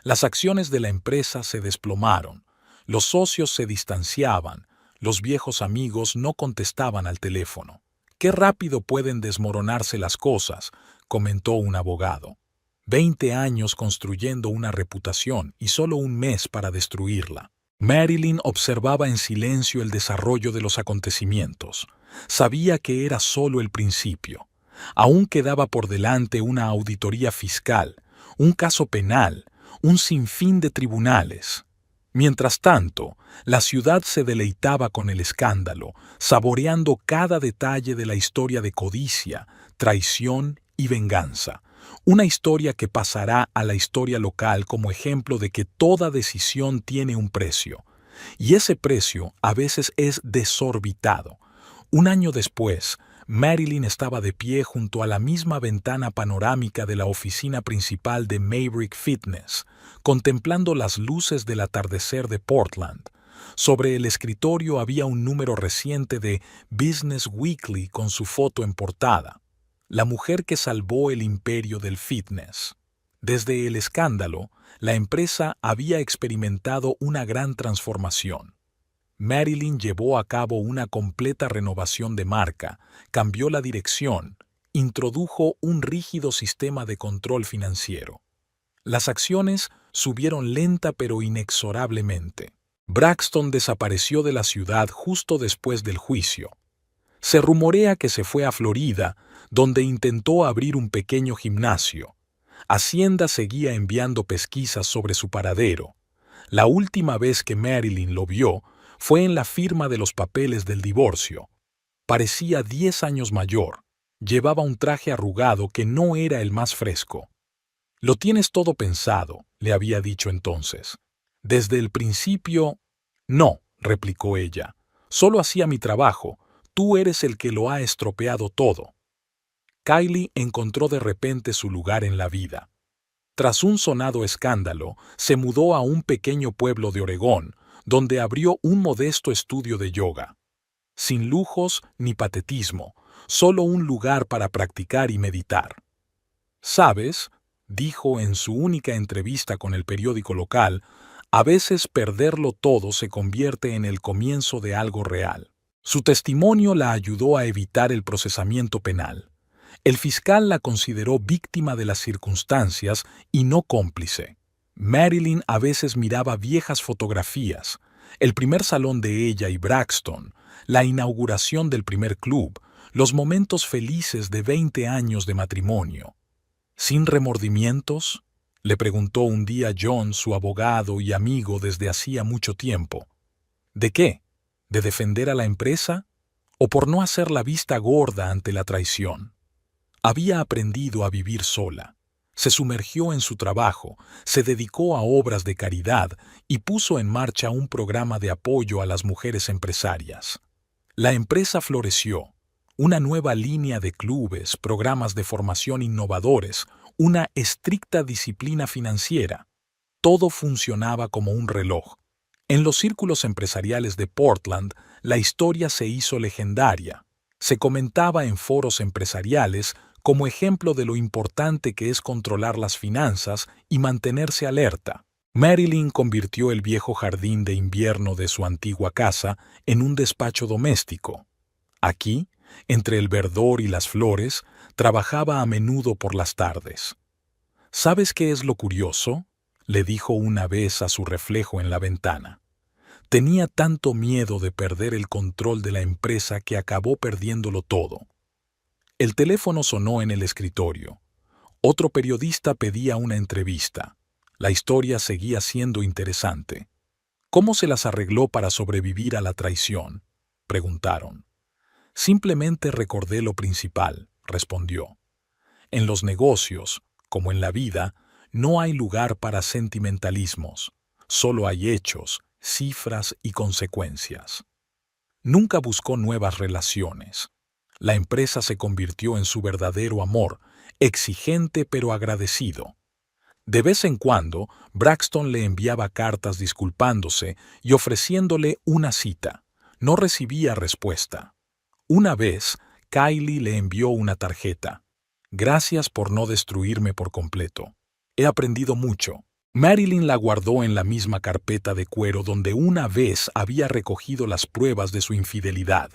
S1: Las acciones de la empresa se desplomaron. Los socios se distanciaban. Los viejos amigos no contestaban al teléfono. «Qué rápido pueden desmoronarse las cosas», comentó un abogado. 20 años construyendo una reputación y solo un mes para destruirla. Marilyn observaba en silencio el desarrollo de los acontecimientos. Sabía que era solo el principio. Aún quedaba por delante una auditoría fiscal, un caso penal, un sinfín de tribunales. Mientras tanto, la ciudad se deleitaba con el escándalo, saboreando cada detalle de la historia de codicia, traición y venganza. Una historia que pasará a la historia local como ejemplo de que toda decisión tiene un precio. Y ese precio a veces es desorbitado. Un año después, Marilyn estaba de pie junto a la misma ventana panorámica de la oficina principal de Maverick Fitness, contemplando las luces del atardecer de Portland. Sobre el escritorio había un número reciente de Business Weekly con su foto en portada. La mujer que salvó el imperio del fitness. Desde el escándalo, la empresa había experimentado una gran transformación. Marilyn llevó a cabo una completa renovación de marca, cambió la dirección, introdujo un rígido sistema de control financiero. Las acciones subieron lenta pero inexorablemente. Braxton desapareció de la ciudad justo después del juicio. Se rumorea que se fue a Florida, donde intentó abrir un pequeño gimnasio. Hacienda seguía enviando pesquisas sobre su paradero. La última vez que Marilyn lo vio fue en la firma de los papeles del divorcio. Parecía 10 años mayor. Llevaba un traje arrugado que no era el más fresco. «Lo tienes todo pensado», le había dicho entonces. «Desde el principio...» «No», replicó ella. «Solo hacía mi trabajo. Tú eres el que lo ha estropeado todo». Kylie encontró de repente su lugar en la vida. Tras un sonado escándalo, se mudó a un pequeño pueblo de Oregón, donde abrió un modesto estudio de yoga. Sin lujos ni patetismo, solo un lugar para practicar y meditar. «¿Sabes?», dijo en su única entrevista con el periódico local, «a veces perderlo todo se convierte en el comienzo de algo real». Su testimonio la ayudó a evitar el procesamiento penal. El fiscal la consideró víctima de las circunstancias y no cómplice. Marilyn a veces miraba viejas fotografías, el primer salón de ella y Braxton, la inauguración del primer club, los momentos felices de 20 años de matrimonio. ¿Sin remordimientos?, le preguntó un día John, su abogado y amigo desde hacía mucho tiempo. ¿De qué? ¿De defender a la empresa? ¿O por no hacer la vista gorda ante la traición? Había aprendido a vivir sola. Se sumergió en su trabajo, se dedicó a obras de caridad y puso en marcha un programa de apoyo a las mujeres empresarias. La empresa floreció. Una nueva línea de clubes, programas de formación innovadores, una estricta disciplina financiera. Todo funcionaba como un reloj. En los círculos empresariales de Portland, la historia se hizo legendaria. Se comentaba en foros empresariales como ejemplo de lo importante que es controlar las finanzas y mantenerse alerta. Marilyn convirtió el viejo jardín de invierno de su antigua casa en un despacho doméstico. Aquí, entre el verdor y las flores, trabajaba a menudo por las tardes. ¿Sabes qué es lo curioso?, le dijo una vez a su reflejo en la ventana. Tenía tanto miedo de perder el control de la empresa que acabó perdiéndolo todo. El teléfono sonó en el escritorio. Otro periodista pedía una entrevista. La historia seguía siendo interesante. ¿Cómo se las arregló para sobrevivir a la traición?, preguntaron. Simplemente recordé lo principal, respondió. En los negocios, como en la vida, no hay lugar para sentimentalismos. Solo hay hechos, cifras y consecuencias. Nunca buscó nuevas relaciones. La empresa se convirtió en su verdadero amor, exigente pero agradecido. De vez en cuando, Braxton le enviaba cartas disculpándose y ofreciéndole una cita. No recibía respuesta. Una vez, Kylie le envió una tarjeta. Gracias por no destruirme por completo. He aprendido mucho. Marilyn la guardó en la misma carpeta de cuero donde una vez había recogido las pruebas de su infidelidad.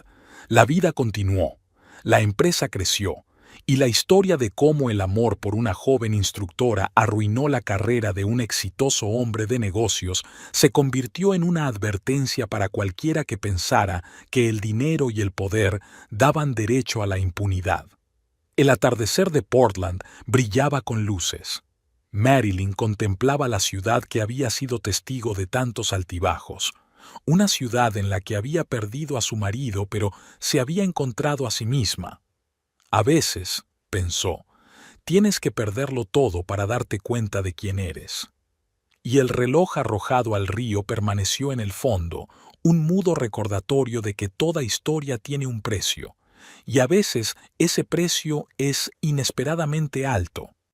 S1: La vida continuó. La empresa creció. Y la historia de cómo el amor por una joven instructora arruinó la carrera de un exitoso hombre de negocios se convirtió en una advertencia para cualquiera que pensara que el dinero y el poder daban derecho a la impunidad. El atardecer de Portland brillaba con luces. Marilyn contemplaba la ciudad que había sido testigo de tantos altibajos. Una ciudad en la que había perdido a su marido, pero se había encontrado a sí misma. A veces, pensó, tienes que perderlo todo para darte cuenta de quién eres. Y el reloj arrojado al río permaneció en el fondo, un mudo recordatorio de que toda historia tiene un precio, y a veces ese precio es inesperadamente alto.